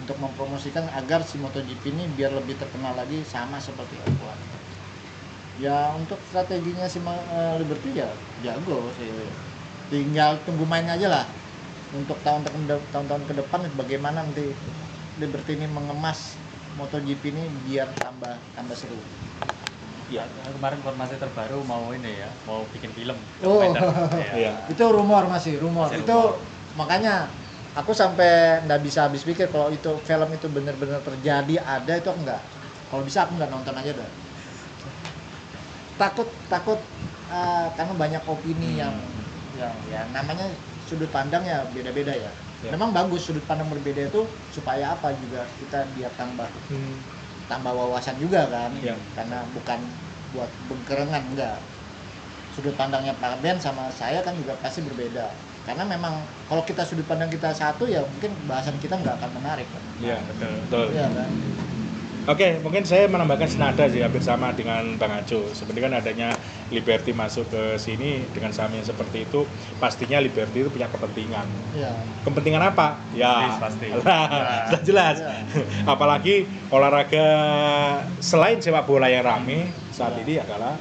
S3: untuk mempromosikan agar si MotoGP ini biar lebih terkenal lagi sama seperti F1. Ya untuk strateginya si Liberty ya jago sih, tinggal tunggu main aja lah untuk tahun-tahun ke depan bagaimana nanti Liberty ini mengemas MotoGP ini biar tambah seru.
S2: Ya, kemarin informasi terbaru mau ini ya, mau bikin film.
S3: Oh,
S1: Iya.
S3: itu rumor masih rumor.
S2: Masih
S3: Itu
S2: rumor.
S3: makanya aku sampai nggak bisa habis pikir kalau itu film itu benar-benar terjadi ada itu enggak. Kalau bisa aku nggak nonton aja dah. Takut karena banyak opini yang ya namanya sudut pandang ya beda-beda ya.
S1: Ya.
S3: Memang bagus sudut pandang berbeda itu supaya apa juga kita biar tambah wawasan juga kan,
S1: Ya.
S3: karena bukan buat bengkerengan, enggak. Sudut pandangnya Pak Ben sama saya kan juga pasti berbeda, karena memang kalau kita sudut pandang kita satu ya mungkin bahasan kita nggak akan menarik kan.
S1: Iya, betul.
S3: Iya kan.
S1: Oke, mungkin saya menambahkan senada sih, hampir sama dengan Bang Aco. Sebenarnya kan adanya Liberty masuk ke sini dengan saham yang seperti itu, pastinya Liberty itu punya kepentingan.
S3: Iya.
S1: Kepentingan apa? Ya,
S2: Bisnis pasti.
S1: sudah jelas.
S3: Ya.
S1: Apalagi olahraga selain sepak bola yang rame saat
S3: Ya.
S1: ini adalah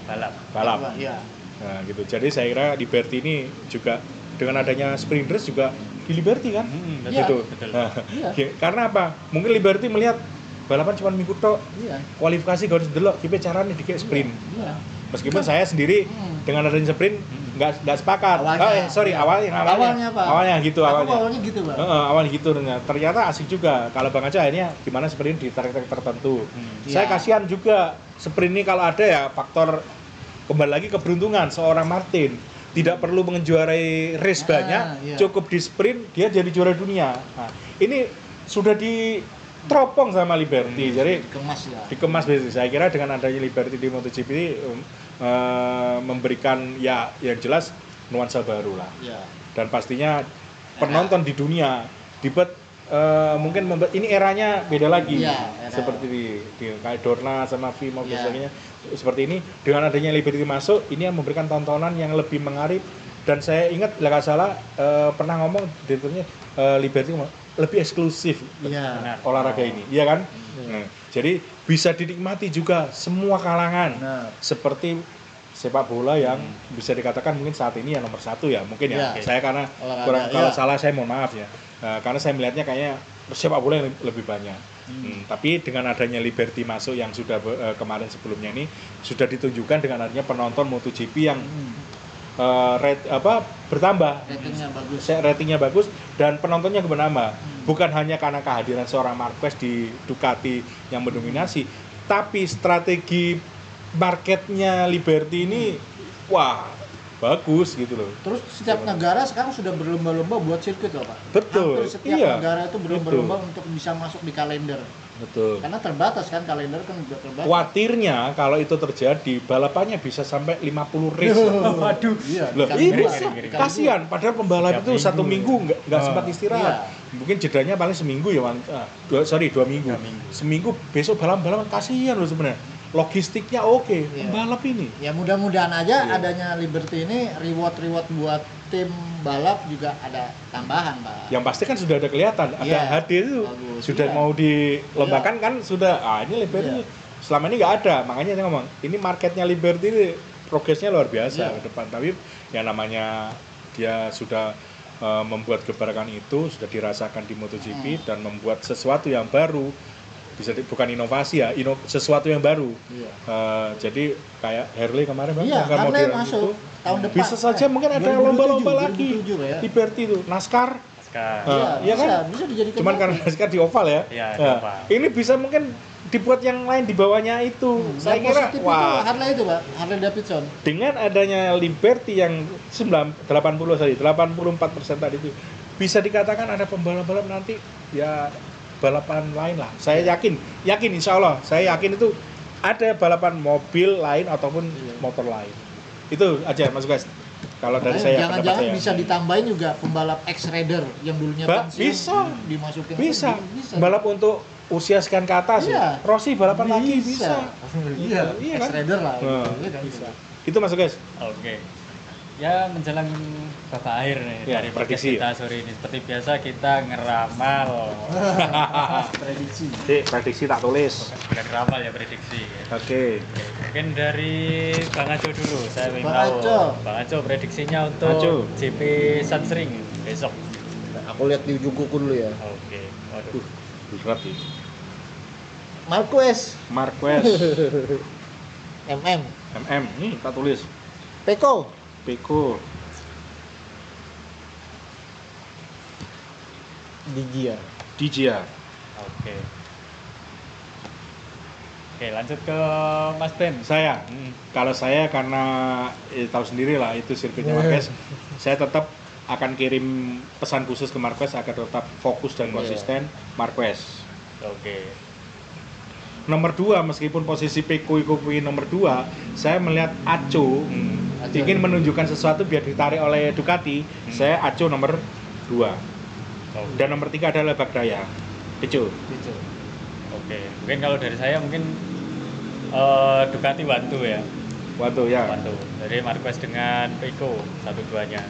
S2: Balap.
S3: Iya.
S1: Nah, gitu. Jadi saya kira Liberty ini juga dengan adanya sprint race juga di Liberty kan?
S2: Betul.
S3: Iya.
S1: Gitu.
S2: Betul.
S1: Nah,
S3: Iya.
S1: karena apa? Mungkin Liberty melihat balapan cuma minggu tok,
S3: Iya.
S1: kualifikasi harus delok, kita caranya dikit sprint.
S3: Iya.
S1: Meskipun saya sendiri dengan adanya sprint nggak sepakat.
S3: Awalnya.
S1: Awalnya
S3: Pak.
S1: awalnya gitu
S3: Aku
S1: awalnya.
S3: awalnya gitu, Pak.
S1: Awalnya gitu ternyata asik juga. Kalau Bang Aca akhirnya gimana sprint di trek-trek tertentu. Saya
S3: Iya.
S1: kasihan juga sprint ini kalau ada ya faktor kembali lagi keberuntungan seorang Martin. Tidak perlu menjuarai race banyak,
S3: iya.
S1: cukup di sprint dia jadi juara dunia. Nah, ini sudah diteropong sama Liberty. Jadi
S3: Kemas ya.
S1: dikemas begitu. Saya kira dengan adanya Liberty di MotoGP ini memberikan ya yang jelas nuansa baru lah.
S3: Iya.
S1: Dan pastinya penonton di dunia dibuat mungkin membuat ini eranya beda lagi.
S3: Iya, era.
S1: Seperti di kayak Dorna sama Vimo
S3: Iya.
S1: biasanya seperti ini, dengan adanya Liberty masuk ini yang memberikan tontonan yang lebih mengarip. Dan saya ingat nggak salah pernah ngomong direkturnya Liberty lebih eksklusif
S3: Iya.
S1: olahraga ini, iya kan? Nah, jadi bisa dinikmati juga semua kalangan.
S3: Benar.
S1: Seperti sepak bola yang bisa dikatakan mungkin saat ini yang nomor satu ya, mungkin ya.
S3: Ya.
S1: Saya karena
S3: Olahraga,
S1: kurang kalau
S3: iya.
S1: salah saya mohon maaf ya. Karena saya melihatnya kayaknya sepak bola yang lebih banyak. Tapi dengan adanya Liberty masuk yang sudah kemarin sebelumnya ini sudah ditunjukkan dengan adanya penonton MotoGP yang bertambah. Ratingnya bagus dan penontonnya bernambah. Bukan hanya karena kehadiran seorang Marquez di Ducati yang mendominasi, tapi strategi marketnya Liberty ini wah bagus gitu loh.
S3: Terus setiap negara sekarang sudah berlomba-lomba buat sirkuit loh Pak.
S1: Betul.
S3: Hampir setiap
S1: Iya.
S3: negara itu berlomba-lomba untuk bisa masuk di kalender.
S1: Betul.
S3: Karena terbatas kan, kalender kan juga terbatas.
S1: Khawatirnya kalau itu terjadi balapannya bisa sampai 50 race.
S2: Waduh.
S3: Iya,
S1: Loh,
S3: dikali
S1: ini
S3: dua.
S2: ngeri-ngeri.
S1: kasihan padahal pembalap itu 1 minggu nggak sempat istirahat.
S3: Iya.
S1: Mungkin jedanya paling seminggu ya, 2 minggu.
S2: 2 minggu.
S1: Seminggu besok balap-balapan, kasihan loh sebenarnya. Logistiknya oke,
S3: Iya.
S1: pembalap ini.
S3: Ya mudah-mudahan aja
S1: Iya.
S3: adanya Liberty ini reward buat tim balap juga ada tambahan Pak.
S1: Yang pasti kan sudah ada kelihatan, ada
S3: Iya.
S1: HD itu
S3: Bagus,
S1: sudah
S3: iya.
S1: mau dilombakan kan sudah. Ini Liberty
S3: Iya.
S1: selama ini nggak ada, makanya saya ngomong ini marketnya Liberty ini progresnya luar biasa
S3: Iya.
S1: ke depan. Tapi yang namanya dia sudah membuat gebrakan itu sudah dirasakan di MotoGP dan membuat sesuatu yang baru, bukan inovasi ya, sesuatu yang baru.
S3: Iya.
S1: Jadi kayak Harley kemarin Bang,
S3: Iya,
S1: yang
S3: Harley
S1: model
S3: masuk
S1: itu.
S3: tahun depan.
S1: Bisa saja mungkin ada
S3: 2027,
S1: lomba-lomba lagi
S3: 2027 ya.
S1: Liberty itu NASCAR.
S2: Sekarang.
S3: Iya,
S1: Iya
S3: bisa,
S1: kan?
S3: bisa dijadikan.
S1: Cuman
S3: batu.
S1: karena NASCAR di oval ya.
S2: Iya, di
S1: Nah,
S2: oval.
S1: ini bisa mungkin dibuat yang lain di bawahnya itu. Saya
S3: Yang
S1: kira
S3: positif itu
S1: wah,
S3: Harley itu Pak, Harley Davidson.
S1: dengan adanya Liberty yang 84% tadi itu, bisa dikatakan ada pembalap-pembalap nanti ya balapan lain lah. Saya yakin insya Allah, saya yakin itu ada balapan mobil lain ataupun motor lain. Itu aja Mas Guys. Kalau dari saya, pendapat
S3: Jangan-jangan
S1: saya.
S3: bisa ditambahin juga pembalap X-Raider yang dulunya pensiun
S1: Bisa.
S3: dimasukin
S1: Bisa.
S3: bisa.
S1: Balap untuk usia sekian ke atas.
S3: Iya.
S1: Rossi balapan lagi bisa.
S3: Iya,
S1: Iya kan?
S3: X-Raider lah.
S1: Nah,
S3: Iya kan?
S1: bisa. Itu Mas Guys.
S2: Oke. Ya menjelang babak akhir nih
S1: Ya,
S2: dari podcast
S1: prediksi
S2: kita sore ini. Seperti biasa kita ngeramal.
S3: Prediksi.
S1: Prediksi tak tulis.
S2: Bukan ngeramal ya, prediksi.
S1: Oke.
S2: Oke, mungkin dari Bang Aco dulu. Saya ingin
S3: Bang
S2: tahu
S3: Aco.
S2: Bang Aco prediksinya untuk
S1: Aco.
S2: GP Sunspring besok.
S3: Aku lihat di ujung kuku dulu ya.
S2: Oke. Waduh.
S1: Berat ini.
S3: Marquez,
S1: Marquez,
S3: MM,
S1: nih tak tulis.
S3: Peko,
S1: Peko,
S3: Digia.
S1: Digia.
S2: Oke. Oke, lanjut ke Mas Ben.
S1: Saya,
S2: Hmm.
S1: kalau saya karena tahu sendiri lah itu sirkuitnya Marquez, saya tetap akan kirim pesan khusus ke Marquez agar tetap fokus dan konsisten. Marquez.
S2: Oke.
S1: Nomor 2, meskipun posisi Peko nomor 2, saya melihat Aco
S3: Aco.
S1: ingin menunjukkan sesuatu biar ditarik oleh Ducati. Saya Aco nomor 2.
S2: Oke.
S1: Dan nomor 3 adalah Bagdaya. Aco.
S3: Gitu.
S2: Oke. Mungkin kalau dari saya mungkin Ducati Wantu ya.
S1: Waduh ya.
S2: Wantu. Jadi Marquez dengan Peko 1-2-nya.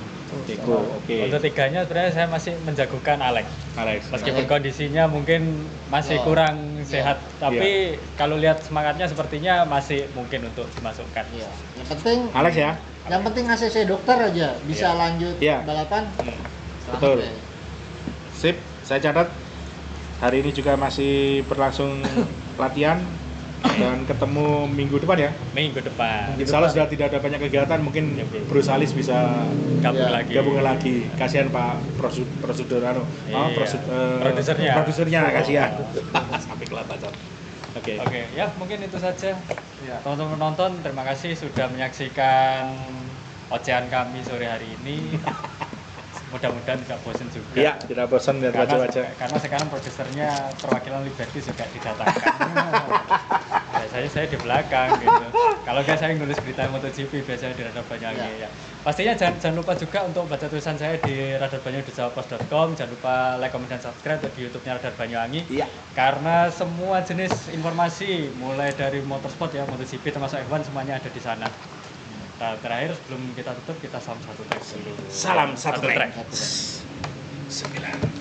S1: Peko, oke.
S2: Untuk 3-nya sebenarnya saya masih menjagokan Alex.
S1: Alex.
S2: Meskipun kondisinya mungkin masih
S3: Oh,
S2: kurang
S3: iya.
S2: sehat, tapi kalau lihat semangatnya sepertinya masih mungkin untuk dimasukkan.
S3: Iya. Yang penting,
S1: Alex ya.
S3: yang penting ACC dokter aja bisa
S2: Iya.
S3: lanjut
S1: Iya.
S3: balapan.
S2: Hmm.
S3: Selamat
S1: Betul.
S3: ya.
S1: Sip, saya catat. Hari ini juga masih berlangsung latihan dan ketemu minggu depan ya.
S2: Minggu depan
S1: Insya Allah sudah tidak ada banyak kegiatan, mungkin
S2: Oke.
S1: Bruce Alis bisa
S2: gabung
S3: Iya,
S2: lagi.
S1: gabung lagi. Kasihan Pak prosedur
S2: Iya. Produsernya.
S1: Produsernya kasihan. Sampai kelihatan. Oke.
S2: Oke, ya mungkin itu saja.
S3: Iya.
S2: Teman-teman penonton, terima kasih sudah menyaksikan ocehan kami sore hari ini. Mudah-mudahan tidak bosan juga.
S1: Iya, tidak bosan lihat wajah-wajah.
S2: Karena sekarang produsernya perwakilan Liberty juga didatangkan. Biasanya saya di belakang gitu. Kalau nggak saya nulis berita MotoGP biasanya di Radar Banyuwangi ya. Pastinya jangan lupa juga untuk baca tulisan saya di radarbanyuwangi.com. Jangan lupa like, comment, dan subscribe di YouTube-nya Radar Banyuwangi.
S1: Iya.
S2: Karena semua jenis informasi mulai dari motorsport ya, MotoGP termasuk F1 semuanya ada di sana. Nah, terakhir sebelum kita tutup kita salam satu track dulu.
S1: Salam satu track.
S3: 1 track.
S1: 9